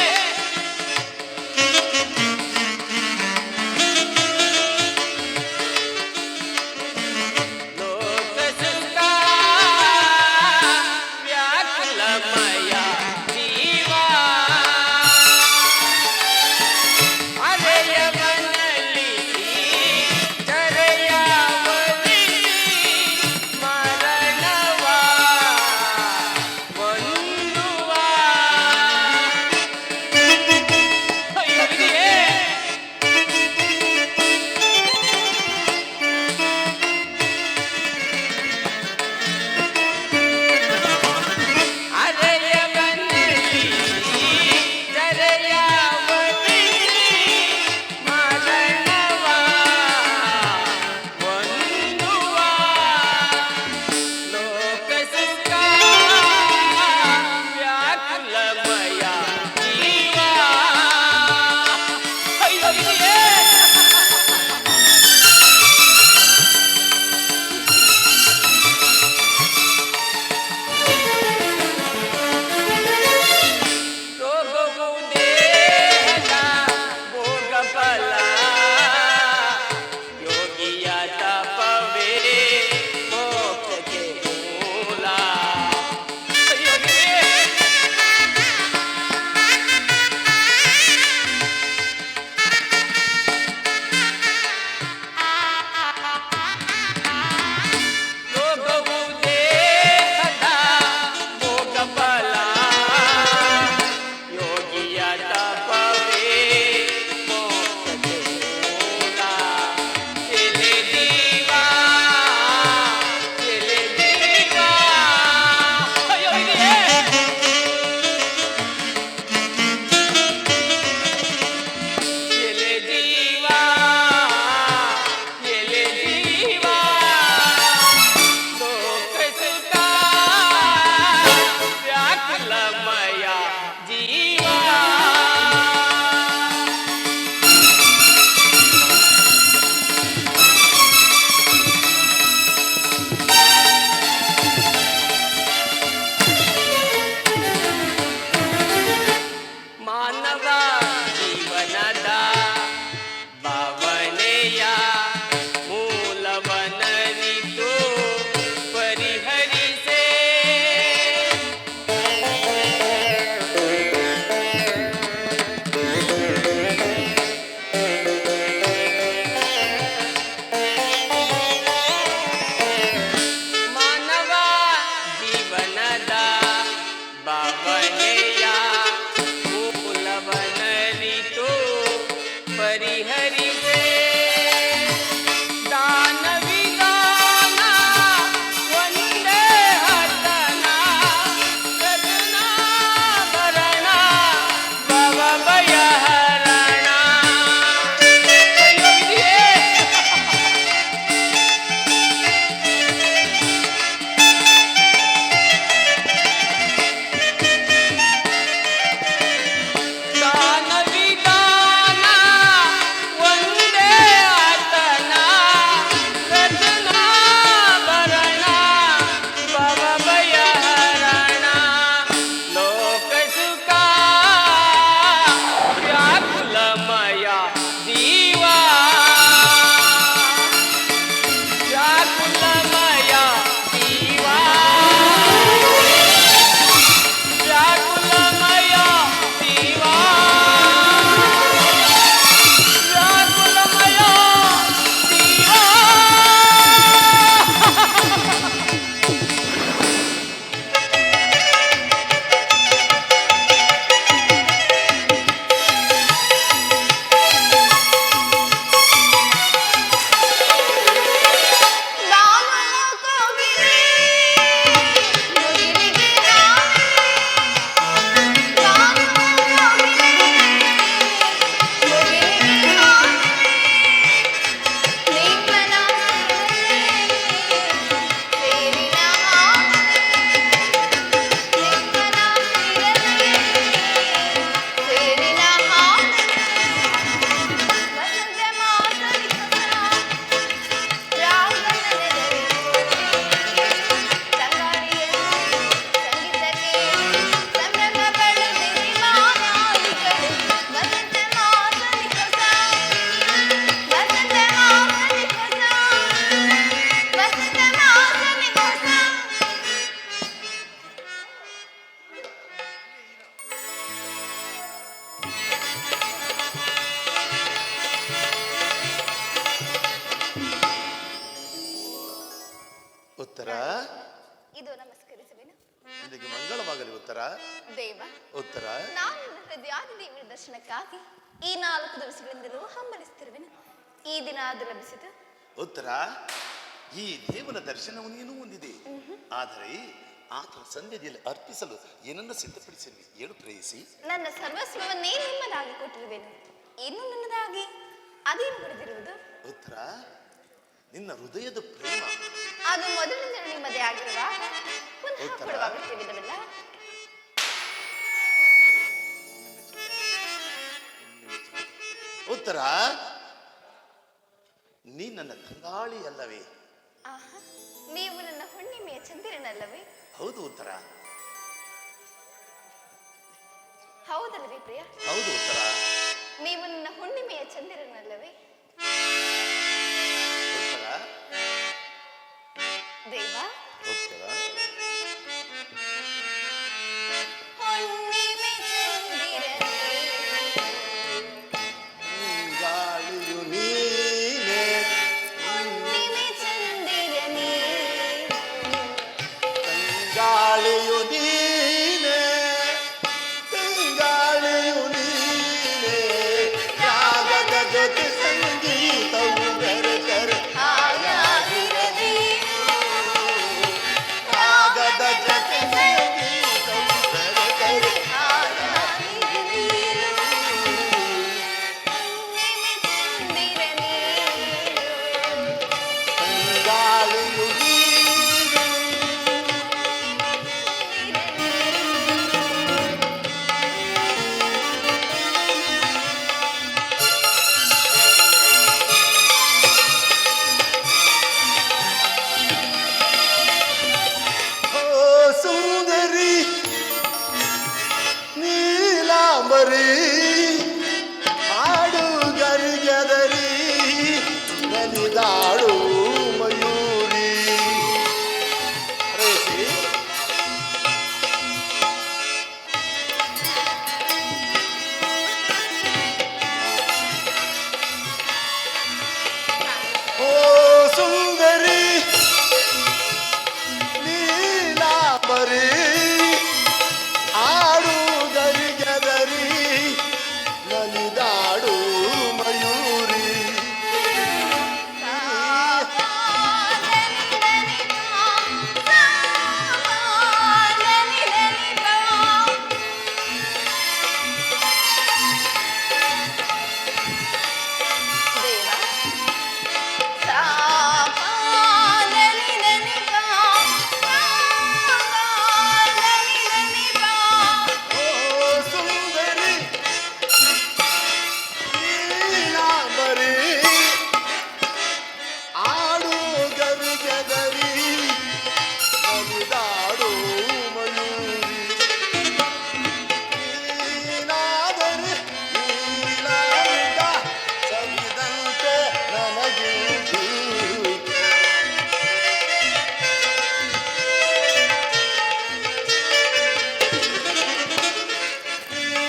ಉತ್ತರ. ನಾನು ನನ್ನ ಹೃದಯಾದಿ ದೇವರ ದರ್ಶನಕ್ಕಾಗಿ ಈ 4 ದಿವಸಗಳಿಂದಲೂ ಹಂಬಲಿಸುತ್ತಿರುವೆನು. ಈ ದಿನ ಅದು ಲಭಿಸಿತು. ಉತ್ತರ. ಈ ದೇವನ ದರ್ಶನವನ್ನು ನೀನು ಹೊಂದಿದೆ, ಆದರೆ ಆತನ ಸನ್ನಿಧಿಯಲ್ಲಿ ಅರ್ಪಿಸಲು ಏನನ್ನು ಸಿದ್ಧಪಡಿಸಿರುವೆ? ಏನು ಪ್ರೇಯಸಿ? ನನ್ನ ಸರ್ವಸ್ವವನ್ನೇ ನಿಮ್ಮದಾಗಿ ಕೊಟ್ಟಿರುವೆನು. ಇನ್ನು ನನ್ನದಾಗಿ ಅದೇನು ಪಡೆದಿರುವುದು? ಉತ್ತರ. ನಿನ್ನ ಹೃದಯದ ಪ್ರೇಮ ಅದು ಮೊದಲಿನಿಂದ ನಿಮ್ಮದೇ ಆಗಿರುವಾಗ ಪುನಃ ಉತ್ತರ. ಕೊಡುವ ಅಗತ್ಯವಿಲ್ಲವಲ್ಲ? ಉತ್ತರ. ನೀ ನನ್ನ ತಂಗಾಳಿ ಅಲ್ಲವೇ? ಆಹಾ, ನೀವು ನನ್ನ ಹುಣ್ಣಿಮೆಯ ಚಂದಿರನಲ್ಲವೇ? ಹೌದು ಉತ್ತರ. ಹೌದಲ್ಲವೇ ಪ್ರಿಯ? ಹೌದು ಉತ್ತರ. ನೀವು ನನ್ನ ಹುಣ್ಣಿಮೆಯ ಚಂದಿರನಲ್ಲವೇ? ಉತ್ತರ. ದೇವ. ಉತ್ತರ. ಹುಣ್ಣಿಮೆ ಚಂದಿರನೇ, ಗಾಳಿಯು ನೀನೆ, ಹುಣ್ಣಿಮೆ ಚಂದಿರನೇ, ಗಾಳಿಯು ನೀನೆ, ಗಾಳಿಯು ನೀನೆ, ರಾಗದ ಜೊತೆ ಸಂಗೀತವು ಬೆರೆತರೆ ಹಾಯಾಗಿರಲಿ, ರಾಗದ ಜೊತೆ ಸಂಗೀತವು ಬೆರೆತರೆ ಹಾಯಾಗಿರಲಿ, ಹುಣ್ಣಿಮೆ ಚಂದಿರನೇ, ಗಾಳಿಯು ನೀನೆ. ಓ ಸುಂದರಿ ನೀಲಾಂಬರಿ, ಹಾಡು ಗರಿಗೆದರಿ ನಲಿದಾಡು ಮಯೂರಿ. ರೇಸಿ. ಓ ಸುಂದರಿ ನೀಲಾಂಬರಿ, ಆಡು ಗರಿಗೆದರಿ ನಲಿದಾಡು ಮಯೂರಿ. ಓ ಸುಂದರಿ ನೀಲಾಂಬರಿ, ಆಡು ಗರಿಗೆದರಿ ನಲಿದಾಡು ಮಯೂರಿ. ನೀನಾದರೆ ನೀಲಾಂಬ ಸವಿದಂತೆ ನನಗಿಂದು.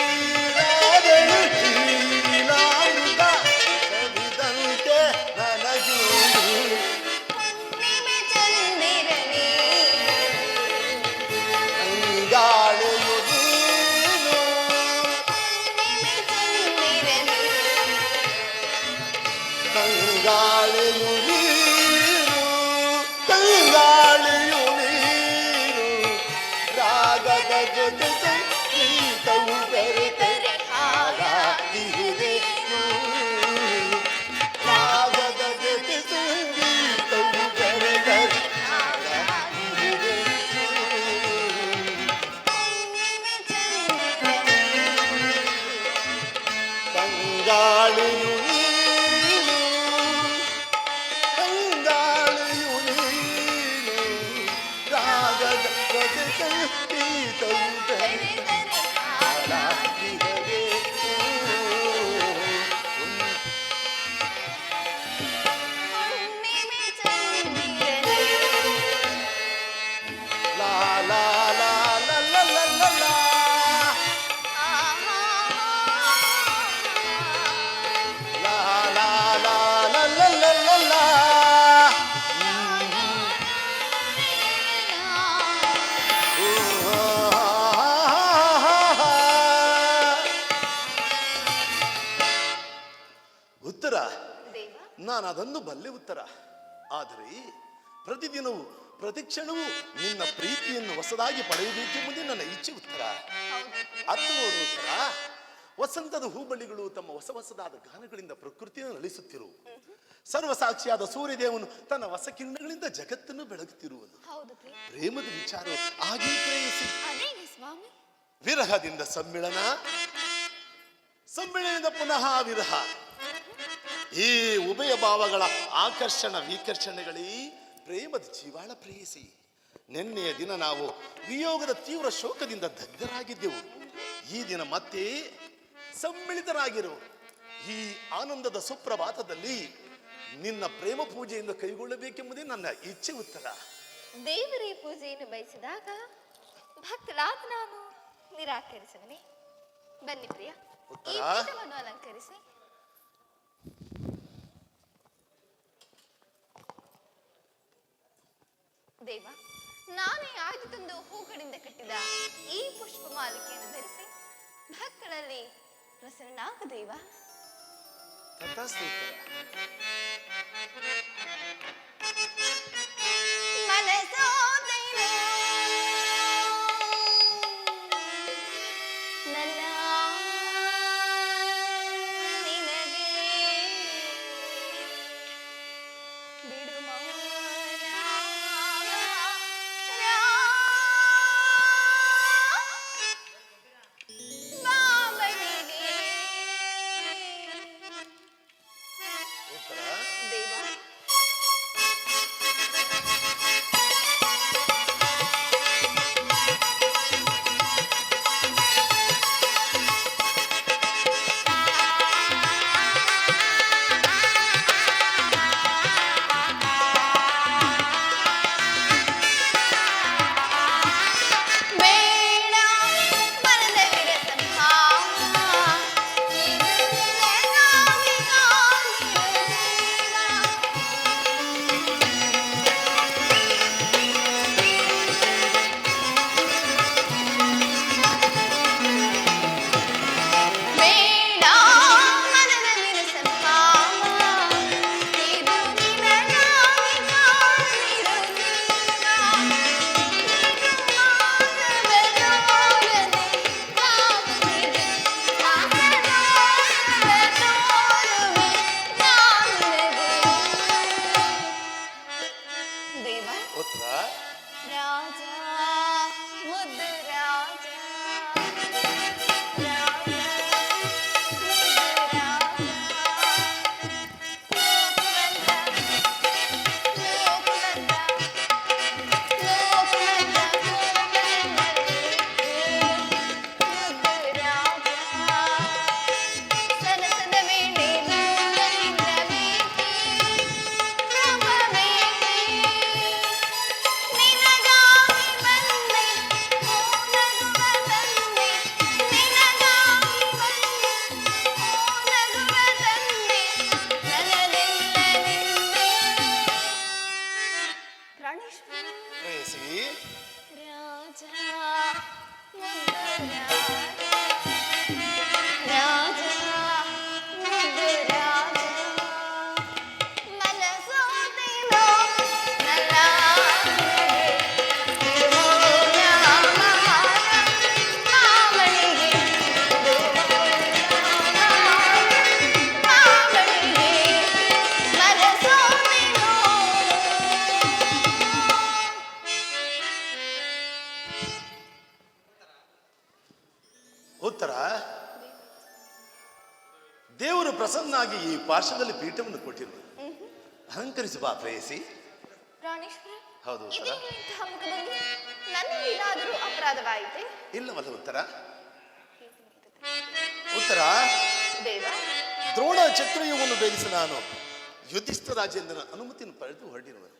ನೀನಾದರೆ ನೀಲಾಂಬ ಸವಿದಂತೆ ನನಗಿಂದು. ಹುಣ್ಣಿಮೆ ಚಂದಿರನೇ, ಗಾಳಿಯು ನೀನು, ಹುಣ್ಣಿಮೆ ಚಂದಿರನೇ, ತಂಗಾಳಿಯು ನೀನು, ತಂಗಾಳಿಯು ನೀನು, ರಾಗದ ಜೊತೆ ಸಂಗೀತವು ಬೆರೆತರೆ ಹಾಯಾಗಿರುವೆನು. ರಾಗದ ಜೊತೆ ಸಂಗೀತವು ಬೆರೆತರೆ ಹಾಯಾಗಿರುವೆನು. ಹುಣ್ಣಿಮೆ ಚಂದಿರನೇ, ತಂಗಾಳಿಯು ನೀನು, ತಂಗಾಳಿಯು ನೀನು, ರಾಗದ ಜೊತೆ ಸಂಗೀತವು ಬೆರೆತರೆ ಹಾಯಾಗಿರಬೇಕು. ಹುಣ್ಣಿಮೆ ಚಂದಿರನೇ, ಲಾ ಲಾ ಲಾ ಲಾ ಲಾ ಲಾ ಲಾ ಲಾ. ಆಹಾ ನಾನು ಅದನ್ನು ಬಲ್ಲೆ ಉತ್ತರ. ಆದರೆ ಪ್ರತಿದಿನವೂ ಪ್ರತಿಕ್ಷಣವೂ ನಿನ್ನ ಪ್ರೀತಿಯನ್ನು ಹೊಸದಾಗಿ ಪಡೆಯಬೇಕೆಂಬುದೇ ನನ್ನ ಇಚ್ಛೆ ಉತ್ತರ. ಅತ್ತು ನೋಡು ಉತ್ತರ, ವಸಂತದ ಹೂಬಳ್ಳಿಗಳು ತಮ್ಮ ಹೊಸ ಹೊಸದಾದ ಗಾನಗಳಿಂದ ಪ್ರಕೃತಿಯನ್ನು ನಳಿಸುತ್ತಿರು. ಸರ್ವಸಾಕ್ಷಿಯಾದ ಸೂರ್ಯದೇವನು ತನ್ನ ಹೊಸ ಕಿರಣಗಳಿಂದ ಜಗತ್ತನ್ನು ಬೆಳಗುತ್ತಿರುವುದು. ಪ್ರೇಮದ ವಿಚಾರ ಹಾಗೆ ಪ್ರೇಮಿಸಿ. ವಿರಹದಿಂದ ಸಮ್ಮಿಳನ, ಸಮ್ಮಿಳನದಿಂದ ಪುನಃ ವಿರಹ. ಈ ಉಭಯ ಭಾವಗಳ ಆಕರ್ಷಣ ವಿಕರ್ಷಣೆಗಳೇ ಪ್ರೇಮದ ಜೀವಾಳ ಪ್ರೇಯಸಿ. ನಿನ್ನೆಯ ದಿನ ನಾವು ವಿಯೋಗದ ತೀವ್ರ ಶೋಕದಿಂದ ದಗ್ಧರಾಗಿದ್ದೆವು. ಈ ದಿನ ಮತ್ತೆ ಸಮ್ಮಿಳಿತರಾಗಿರು. ಈ ಆನಂದದ ಸುಪ್ರಭಾತದಲ್ಲಿ ನಿನ್ನ ಪ್ರೇಮ ಪೂಜೆಯಿಂದ ಕೈಗೊಳ್ಳಬೇಕೆಂಬುದೇ ನನ್ನ ಇಚ್ಛೆ ಉತ್ತರ. ದೇವರೇ ಪೂಜೆಯನ್ನು ಬಯಸಿದಾಗ ಭಕ್ತರಾದ ನಾನು ನಿರಾಕರಿಸುವನೆ. ಬನ್ನಿ ಪ್ರಿಯ, ಈ ಪೀಠವನ್ನು ಅಲಂಕರಿಸಿ. ದೇವ, ನಾನೇ ಆಯ್ದು ತಂದು ಹೂಗಳಿಂದ ಕಟ್ಟಿದ ಈ ಪುಷ್ಪ ಮಾಲಿಕೆಯನ್ನು ಧರಿಸಿ ಭಕ್ತರಲ್ಲಿ ಪ್ರಸನ್ನಾಗ ದೇವ. ಮನಸೋದೈನ ನನ್ನ ನಿನಗೆ ಬಿಡು ಮೌನ ಬಾಬನಿಗೆ ದೇವ. ಉತ್ತರ, ದೇವರು ಪ್ರಸನ್ನಾಗಿ ಈ ಪಾರ್ಶ್ವದಲ್ಲಿ ಪೀಠವನ್ನು ಕೊಟ್ಟಿರು. ಅಲಂಕರಿಸಿ ಬಾ ಪ್ರೇಯಸಿ. ಹೌದು ಉತ್ತರ. ನನ್ನೇನಾದರೂ ಅಪರಾಧವಾಯಿತೆ? ಇಲ್ಲವಲ್ಲ ಉತ್ತರ. ಉತ್ತರ, ದೇವ, ದ್ರೋಣ ಚಕ್ರಯುಗವನ್ನು ಭೇದಿಸಿ ನಾನು ಯುಧಿಷ್ಠ ರಾಜೇಂದ್ರನ ಅನುಮತಿಯನ್ನು ಪಡೆದು ಹೊರಡಿರುವನು.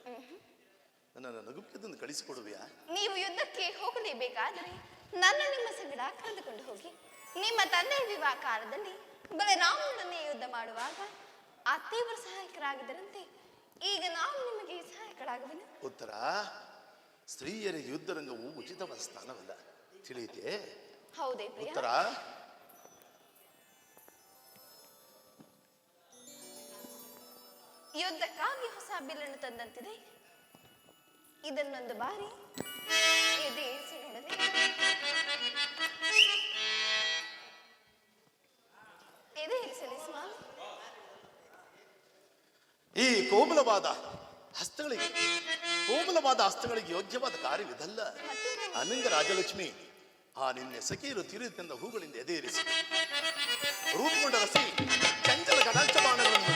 ನನ್ನ ನಗುಪ್ಪಿದ್ದನ್ನು ಕಳಿಸಿಕೊಡುವೆಯಾ? ನೀವು ಯುದ್ಧಕ್ಕೆ ಹೋಗಲೇಬೇಕಾದರೆ ನನ್ನ ನಿಮ್ಮ ಸಂಗಡ ಕರೆದುಕೊಂಡು ಹೋಗಿ. ನಿಮ್ಮ ತಂದೆಯ ವಿವಾಹ ಕಾಲದಲ್ಲಿ ಬಲರಾಮನನ್ನೇ ಯುದ್ಧ ಮಾಡುವಾಗ ಅತ್ತೆಯವರು ಸಹಾಯಕರಾಗಿದ್ದರಂತೆ, ಈಗ ನಾವು ನಿಮಗೆ ಸಹಾಯಕರಾಗುವೆನು. ಉತ್ತರ, ಸ್ತ್ರೀಯರ ಯುದ್ಧರಂಗವು ಉಚಿತವಾದ ಸ್ಥಾನವಲ್ಲ, ತಿಳಿಯುತ್ತೆ? ಹೌದೇ ಪ್ರಿಯ? ಉತ್ತರ, ಯುದ್ಧಕ್ಕಾಗಿ ಹೊಸ ಬಿಲ್ಲನ್ನು ತಂದಂತಿದೆ. ಇದನ್ನೊಂದು ಬಾರಿ ಎದೆಯಿರಿಸಿ ನೋಡಲಿ. ಎದೆಯಿರಿಸಲಿ ಸ್ವಾಮಿ. ಈ ಕೋಮಲವಾದ ಹಸ್ತಗಳಿಗೆ ಯೋಗ್ಯವಾದ ಕಾರ್ಯವಿದಲ್ಲ. ಅನಂಗ ರಾಜಲಕ್ಷ್ಮಿ, ಆ ನಿನ್ನೆ ಸಖಿಯರು ತಿರುಗಿದ ಹೂಗಳಿಂದ ಎದೆಯಿರಿಸಿ ರೂಪುಗೊಂಡ ರಸಿ ಚಂಚಲ ಕಟಾಕ್ಷ ಬಾಣಗಳನ್ನು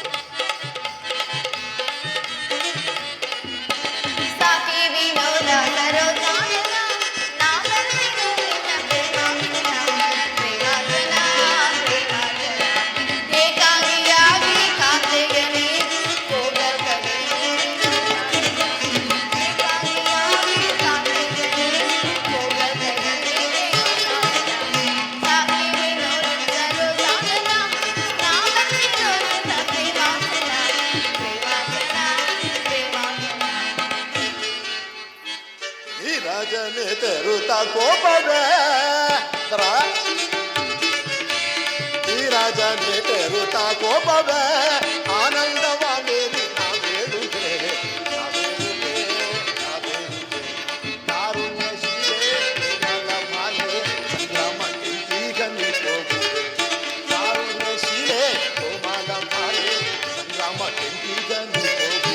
ರಾಜನೇ ತರುತ್ತ ಕೋಪವೇ ಈ ರಾಜನೇ ತರುತ್ತ ಕೋಪವೇ ಆನಂದವ ಮೇರಿ ನಾವೇಳುವೆ ಕಾರುಣ್ಯ ಶಿಲೆ ಮಾಲೆ ಸಂಗ್ರಾಮ ಈಗ ನಿಂತೋಗು ಕಾರುಣ್ಯ ಶಿಲೆ ಕೋಮಲ ಮಾಲೆ ಸಂಗ್ರಾಮ ಈಗ ನಿಂತೋಗು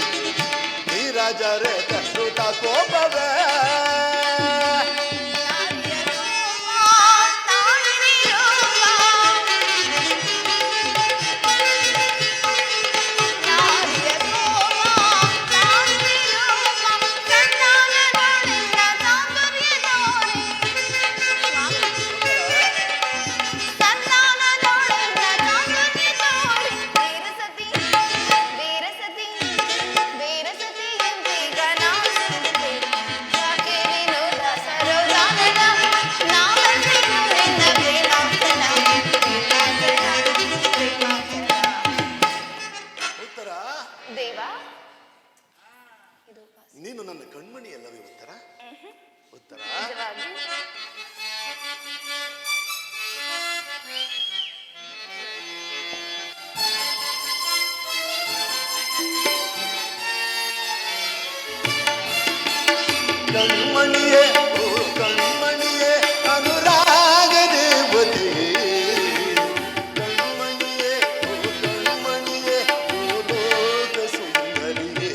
ಈ ರಾಜರೇ ತರುತ್ತ ಕೋಪವೇ ನೀನು ನನ್ನ ಕಣ್ಮಣಿ ಅಲ್ಲವೇ ಉತ್ತರ? ಉತ್ತರ ಕಣ್ಮಣಿಯೇ ಕಣ್ಮಣಿಯೇ ಅನುರಾಗ ದೇವತೆ ಕಣ್ಮಣಿಯೇ ಕಣ್ಮಣಿಯೇ ಲೋಕ ಸುಂದರಿಯೇ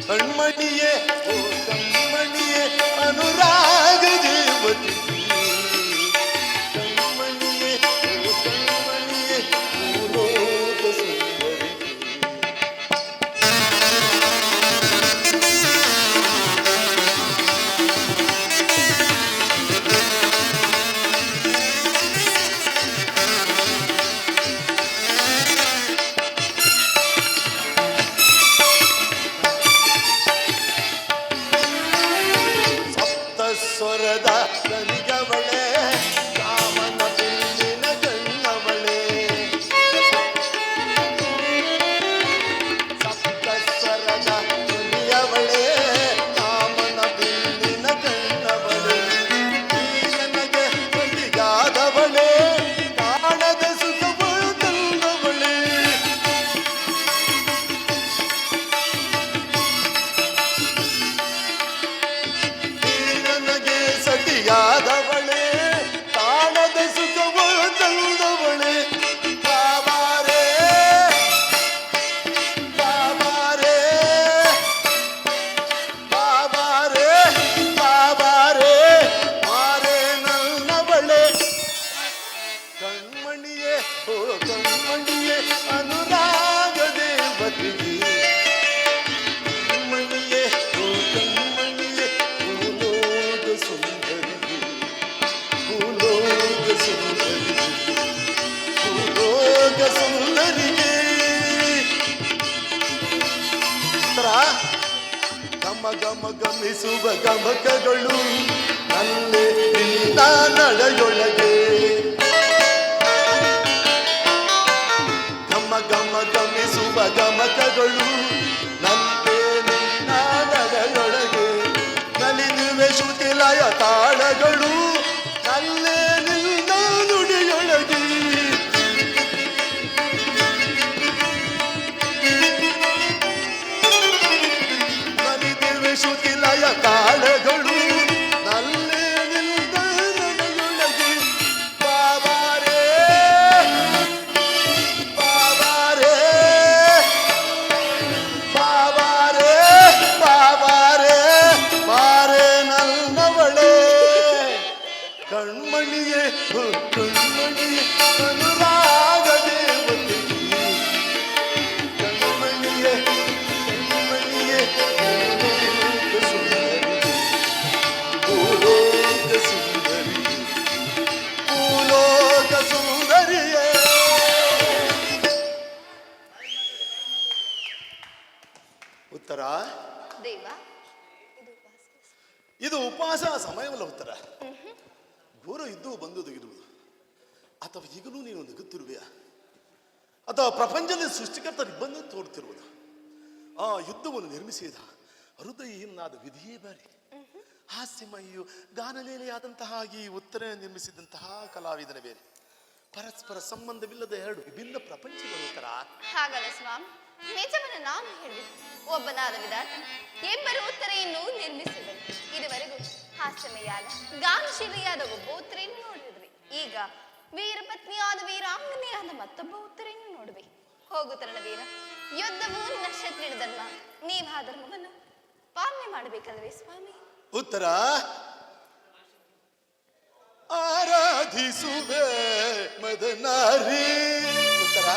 ಕಣ್ಮಣಿಯೇ ಓ ಕಣ್ಮಣಿಯೇ ಅನುರಾಗ ದೇವತೆ ಕಣ್ಮಣಿಯೇ ಓ ಕಣ್ಮಣಿಯೇ ಲೋಕ ಸುಂದರಿ ಸ್ವರದ ಕಲಿಗವಳೆ ಕಾಮನ ಬಿಲ್ಲಿನ ಕಣ್ಣವಳೆ ಸಪ್ತ ಸ್ವರದ ಕಲಿಯವಳೆ ಕಾಮನ ಬಿಲ್ಲಿನ ಕಣ್ಣವಳೆ ನನಗೆ ಕಲಿಗಾದವಳೆ ಕಾಣದ ಸುಖಗಳು ತಂದವಳೆ ಸತಿಯಾದವಳೆ ಕಾಣದ ಸುಖಗಳು ತಂದವಳೆ ಬಾಬಾರೇ ಬಾಬಾರೇ ಬಾಬಾರೇ ಬಾಬಾರೇ ಮಾರೇ ನನ್ನವಳೆ ಕಣ್ಮಣಿಯೇ ಓ ಕಣ್ಮಣಿಯೇ ಅನುರಾಗ ದೇವತೆಗೆ ಕಣ್ಮಣಿಯೇ ಓ ಕಣ್ಮಣಿಯೇ ಘಮ ಗಮಿಸುವ ಗಮಕಗಳು ನಲ್ಲೇ ನಿನ್ನ ನಡೆಯೊಳಗೆ ಘಮ ಗಮಿಸುವ ಗಮಕಗಳು ನಲ್ಲೇ ನಿನ್ನ ನಡೆಯೊಳಗೆ ನಲಿದುವೆ ಶ್ರುತಿಲಯ ತಾಳಗಳು ನಲ್ಲೇ ನಿನ್ನ ನುಡಿಯೊಳಗೆ ಶ್ರುತಿಲಯ ತಾಳಗಳು ನಲ್ಲೇ ನಿಲ್ಲ ನಡೆಯೊಳಗೆ ಬಾಬಾರೇ ಬಾಬಾರೇ ಬಾಬಾರೇ ಬಾಬಾರೇ ಬಾರೇ ನನ್ನವಳೇ ಕಣ್ಮಣಿಯೇ ಕಣ್ಮಣಿಯೇ ಅನುರಾಗ ದೇವತೆ ಕಣ್ಮಣಿಯೇ ಕಣ್ಮಣಿಯೇ ಉತ್ತರ ದೇವ ಇದು ಉಪವಾಸ ಸಮಯವಲ್ಲ ಉತ್ತರ ಘೋರ ಯುದ್ಧವು ಬಂದುದಗಿರುವುದು ಅಥವಾ ಈಗಲೂ ನೀನು ನಗುತ್ತಿರುವೆಯ ಅಥವಾ ಪ್ರಪಂಚದ ಸೃಷ್ಟಿಕರ್ತ ಇಬ್ಬಂದು ತೋರುತ್ತಿರುವುದು ಆ ಯುದ್ಧವನ್ನು ನಿರ್ಮಿಸಿದ ಹೃದಯನಾದ ವಿಧಿಯೇ ಬಾರಿ ಹಾಸ್ಯಮಯ್ಯು ಗಾನಲೀಲೆಯಾದಂತಹ ಈ ಉತ್ತರ ನಿರ್ಮಿಸಿದಂತಹ ಕಲಾವಿದನ ಬೇರೆ ಪರಸ್ಪರ ಸಂಬಂಧವಿಲ್ಲದ ಎರಡು ವಿಭಿನ್ನ ಪ್ರಪಂಚಗಳು ಉತ್ತರ ಹಾಗಲ್ಲ ಸ್ವಾಮಿ ನಿಜವನ್ನು ನಾನು ಹೇಳಿ ಒಬ್ಬನಾದ ವಿಧಾತ ಇಬ್ಬರು ಉತ್ತರೆಯನ್ನು ನಿರ್ಮಿಸಿದರು ಇದುವರೆಗೂ ಹಾಸ್ಯಮಯಾದ ಗಾನಶೀಲಿಯಾದ ಒಬ್ಬ ಉತ್ತರೆಯನ್ನು ನೋಡಿದ್ರಿ ಈಗ ವೀರಪತ್ನಿಯಾದ ವೀರಾಂಗನೆಯಾದ ಮತ್ತೊಬ್ಬ ಉತ್ತರೆಯನ್ನು ನೋಡುವೆ ಹೋಗು ತರಣವೀರ ಯುದ್ಧವು ನಕ್ಷತ್ರ ಧರ್ಮ ನೀವಾ ಧರ್ಮವನ್ನು ಪಾಲನೆ ಮಾಡಬೇಕಲ್ವೇ ಸ್ವಾಮಿ ಉತ್ತರ ಆರಾಧಿಸುವೆ ಮದನಾರಿ ಉತ್ತರ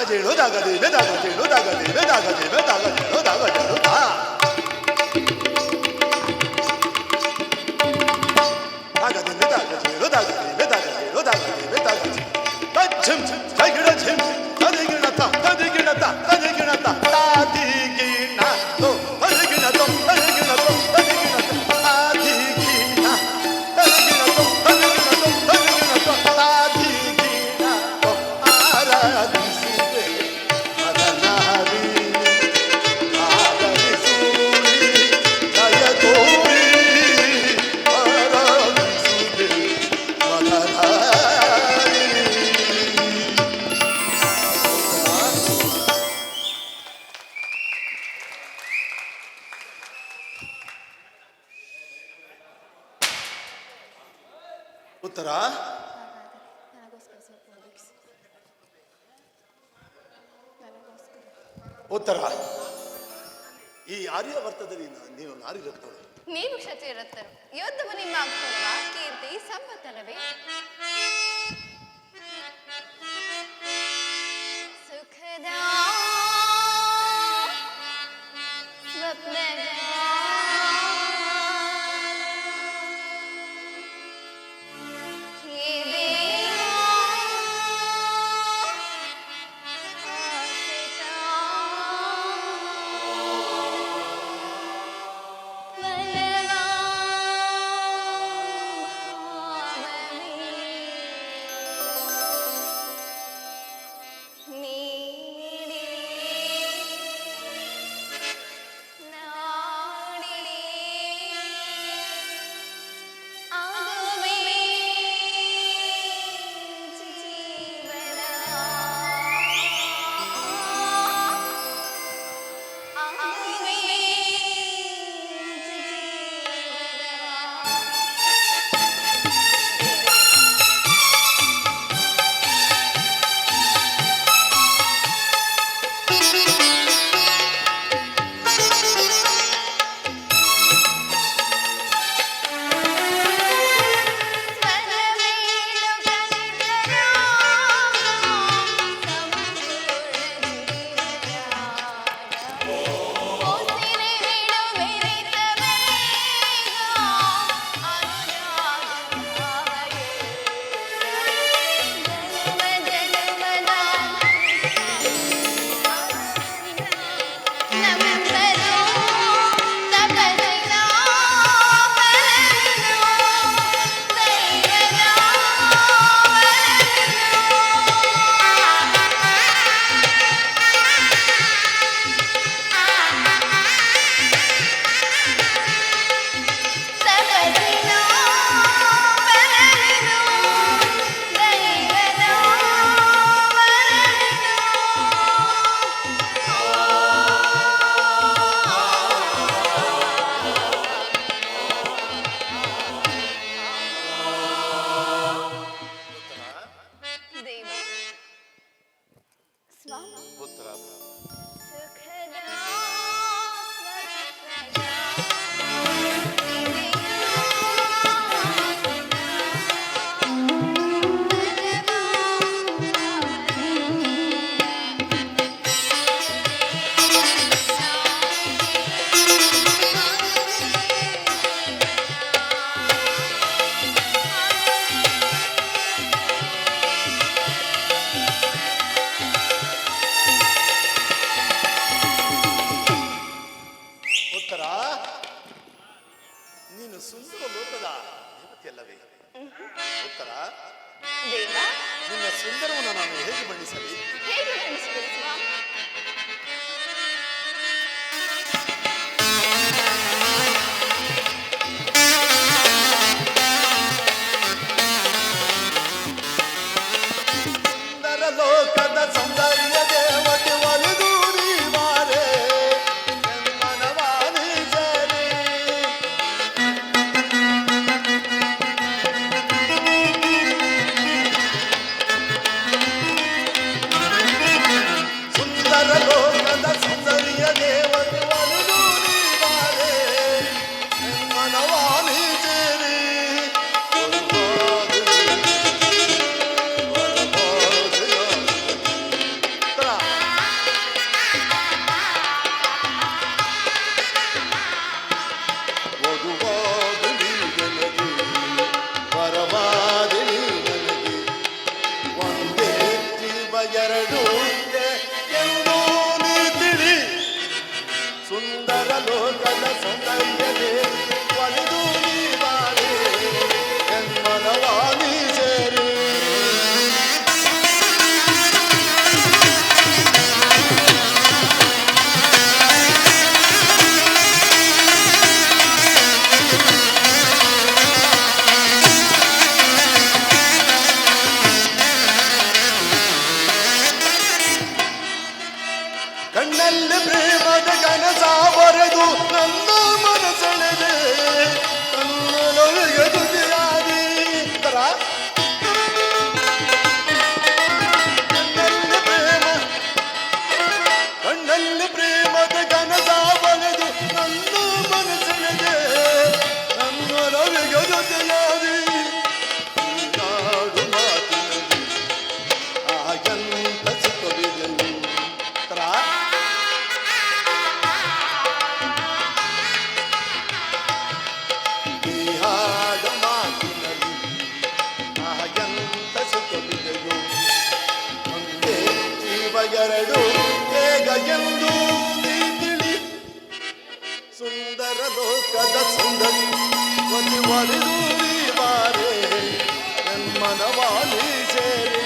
ಜೇಳು ದಾಗದೇವೆ ದಾಗಜೇಳು ದಾಗದೇವೆ ದಾಗದೇವೆ ದಾಗಜೇಳು ದಾಗಜೇಳು ದಾ ದಾಗದೇವೆ ದಾಗಜೇಳು ದಾಗದೇವೆ ದಾಗಜೇಳು ದಾಗದೇವೆ ದಾಗಜೇಳು ತಜ್ಜಂ ತಗಿಡ ಝಂ ತದಿಗಿಣ ತ ತದಿಗಿಣ ತ ತದಿಗಿಣ ತ ತಾದಿಗಿಣ ತೋ ತದಿಗಿಣ ತೋ ತದಿಗಿಣ ತೋ ತದಿಗಿಣ ತ ತಾದಿಗಿಣ ತದಿಗಿಣ ತೋ ತದಿಗಿಣ ತೋ ತದಿಗಿಣ ತೋ ತಾದಿಗಿಣ ತೋ ಆರಾಧಿಸುವೆ ಮದನಾರಿ ಆದರಿಸುವೆ ದಯ ತೋರಿ ಆರಾಧಿಸುವೆ ಮದನಾರಿ. ಉತ್ತರ ನನಗೋಸ್ಕರ ಸ್ವಲ್ಪ ಒದಗಿಸಿ. ಉತ್ತರ ಈ ಆರ್ಯವರ್ತದಲ್ಲಿ ನೀನು ನಾರಿ ರತ್ನಳು. ನೀವು ಕ್ಷತ್ರಿಯ ರತ್ನರು, ಯೋಧವು ನಿಮ್ಮ ಅಕ್ಷರವ ಕೀರ್ತಿ ಸಂಪತ್ತನವೇ. ಸುಖದ ಸ್ವಪ್ನದ ಎರಡು ಎಂದು ನೀ ತಿಳಿ ಸುಂದರ ಲೋಕದ ಸೌಂದರ್ಯದೇ ಒಲಿದು ನೀ ಬಾಳೆ ಎನ್ಮನವಾನಿ ಸೇರಿ ಕಣ್ಣಲ್ಲಿ ಪ್ರೇಮದ ಕನಸ ಬರೆದು ನನ್ನ ಮನಸೆಳೆದೆ ನನ್ನೊಳಗೆ ದುದಿಯಾದಿ ಕಣ್ಣಲ್ಲಿ ಪ್ರೇಮದ ಕನಸ ಬರೆದು ನನ್ನ ಮನಸೆಳೆದೆ ನನ್ನೊಳಗೆ ದುದಿಯಾದಿ ನಾಡು ಮಾತಿನಲ್ಲಿ ಆಗಂತ ಸುಖವಿದೆಯು ಹಾಡ ಮಾತಿನಲ್ಲಿ ಹಾಗಂತ ಸುಖವಿದೆಯೋ ಒಂದೇ ಜೀವ ಎರಡು ಹೇಗ ಎಂದು ನೀ ತಿಳಿ ಸುಂದರ ಲೋಕದ ಸುಂದರಿ ಒಲಿದು ನೀ ಬಾರೆ ಎನ್ಮನವಾಲಿ ಸೇರಿ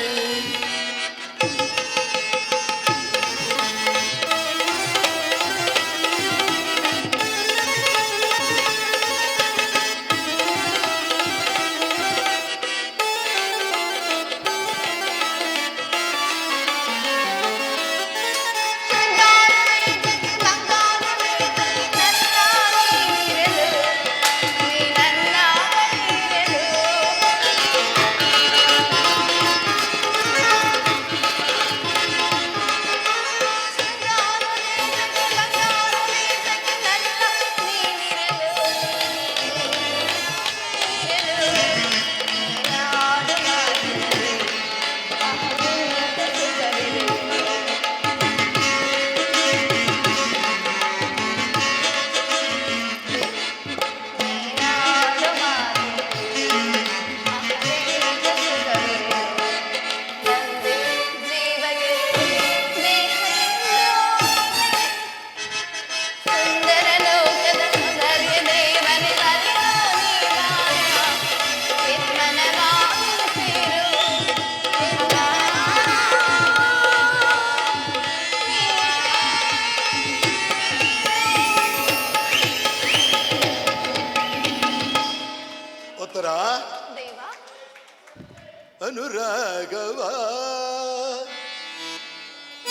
ಅನುರಾಗವ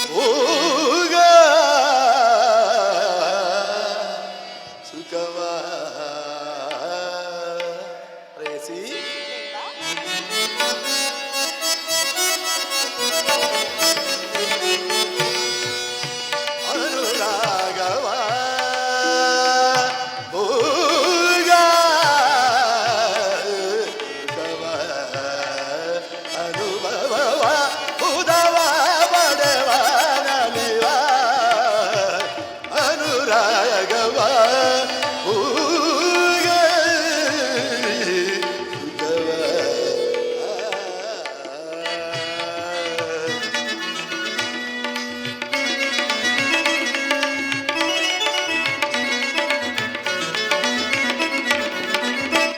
ಭೋಗ ಸುಖವ ಪ್ರೇಸಿ ಅನುರಾಗವ ಭೋಗ ಸುಖವ ಅನುಭವ ಉದವ ಬಡವ ನಲಿವ ಅನುರಾಗವ ಭೋಗ ಸುಖವ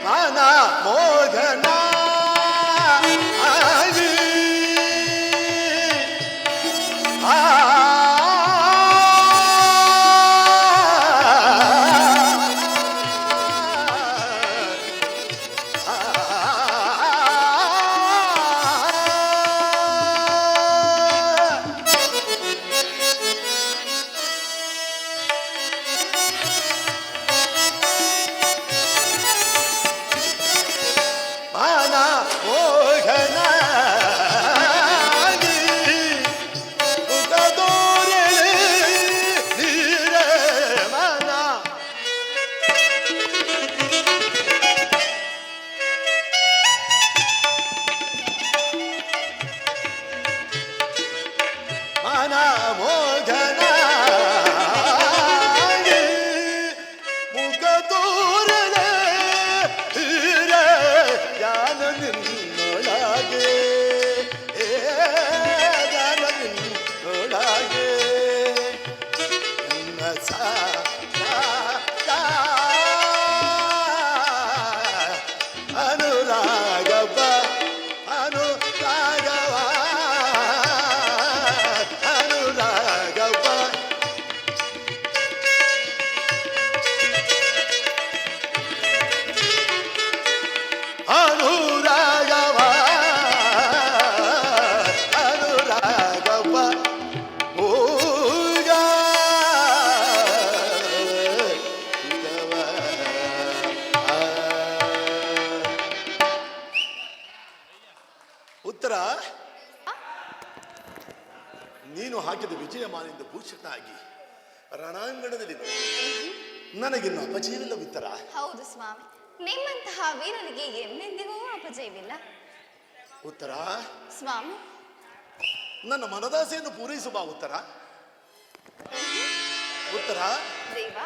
ಮಾನ ಮೋಹನ ಆಗಿ ಮಾನ ಮೋಹನ ಮುಖದೋರೆಳೆ ನೀರ ಮನ ಮನ ಮೋಹನ ಮುಖದೋರೆಳೆ ನೀರ ಜ್ಞಾನ ನಿನ್ನೊಳಗೆ ಜ್ಞಾನ ನೀನು ಹಾಕಿದ ವಿಜಯಮಾನಿಂದ ಭೂಷಣನಾಗಿ ರಣಾಂಗಣದಲ್ಲಿ ನನಗಿನ್ನು ಅಪಜಯವಿಲ್ಲ ಉತ್ತರ. ಹೌದು ಸ್ವಾಮಿ, ನಿಮ್ಮಂತಹ ವೀರನಿಗೆ ಎಂದೆಂದಿಗೂ ಅಪಜಯವಿಲ್ಲ. ಉತ್ತರ, ಸ್ವಾಮಿ, ನನ್ನ ಮನದಾಸೆಯನ್ನು ಪೂರೈಸುವ ಉತ್ತರ. ಉತ್ತರ, ದೇವ,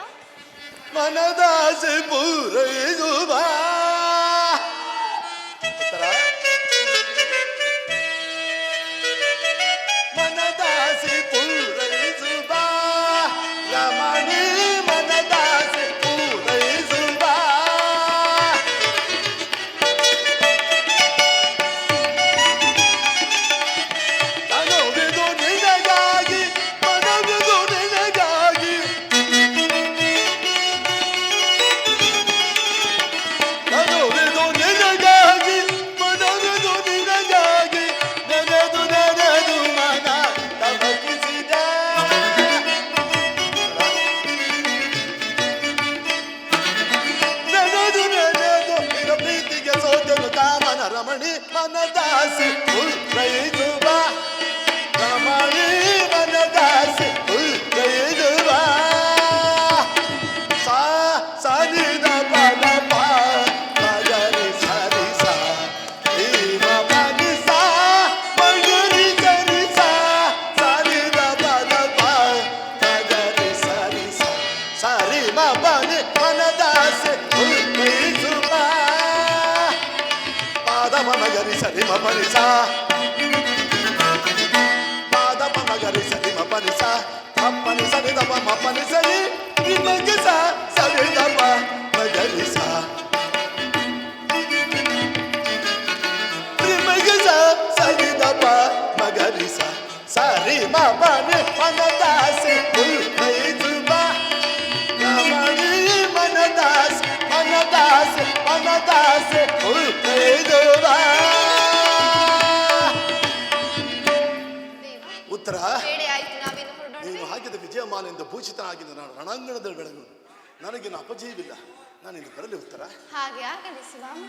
ಮನದಾಸೆ ಪೂರೈಸುವ ಉತ್ತರ. ಮನದಾಸೆ ಪೂರೈಸುವ ರಮಣಿ, ಮನದಾಸೆ ಪೂರೈಸುವ. ತನುವಿದು ನಿನಗಾಗಿ, ಮನವಿದು ನಿನಗಾಗಿ, ತನುವಿದು ನಿನಗಾಗಿ, ಮನವಿದು ನಿನಗಾಗಿ, ನೆನೆದು ನೆನೆದು ಮನ ತಮಕಿಸಿದ. ನೆನೆದು ನೆನೆದು ನಿನ್ನ ಪ್ರೀತಿಗೆ ಸೋತೆನು ಕಾಮನ ರಮಣಿ, ಮನದಾಸೆ ಪೂರೈಸುವ ರಮಣಿ, ಮನದಾಸೆ ಪೂರೈಸುವ. ಸಾ ಸನಿದ ಪದ ಪ ಮಗರಿ ಸರಿ ಸಾ ಮ ಪನಿ ಸಾ ಮಗರಿ ಸರಿ ಸಾ ಸನಿದ ಪದ ಪ ಮಗರಿ ಸರಿ ಸಾ ಸರಿ ಮ ಪನಿ, ಮನದಾಸೆ ಪೂರೈಸುವ. ಪಾದ ಮಗರಿ ಸರಿ ಮ ಪನಿ ಸಾ, ಪಾದ ಮಗರಿ ಸರಿ ಮ ಪನಿ ಸಾ, ಅಪ್ಪನಿ ಸರಿ ದಪ ಮ ಪನಿ ಸರಿ ನಿಮಗೆ ಸಾ ಸರಿ ದಪ ಮಗರಿ ಸಾ, ನಿಮಗೆ ಸಾ ಸರಿ ದಪ ಮಗರಿ ಸಾ ಸರಿ ಮ ಪನಿ, ಮನದಾಸೆ ಪೂರೈಸುವ ರಮಣಿ, ಮನದಾಸೆ ಮನದಾಸೆ ಮನದಾಸೆ ಪೂರೈಸುವ. ದೇವ, ಉತ್ತರ, ಬೇಳೆ ಆಯ್ತು, ನಾವೇನು ನೀನು ಹೊರಡೋಣ. ಹಾಕಿದ ವಿಜಯಮಾಲೆಯಿಂದ ಭೂಷಿತನಾಗಿದ್ದ ನಾನು ರಣಾಂಗಣದಲ್ಲಿ ಬೆಳಗು. ನನಗಿನ್ನು ಅಪಜಯವಿಲ್ಲ, ನಾನಿನ್ನು ಬರಲಿ. ಉತ್ತರ, ಹಾಗೆ ಆಗಲಿ ಸ್ವಾಮಿ.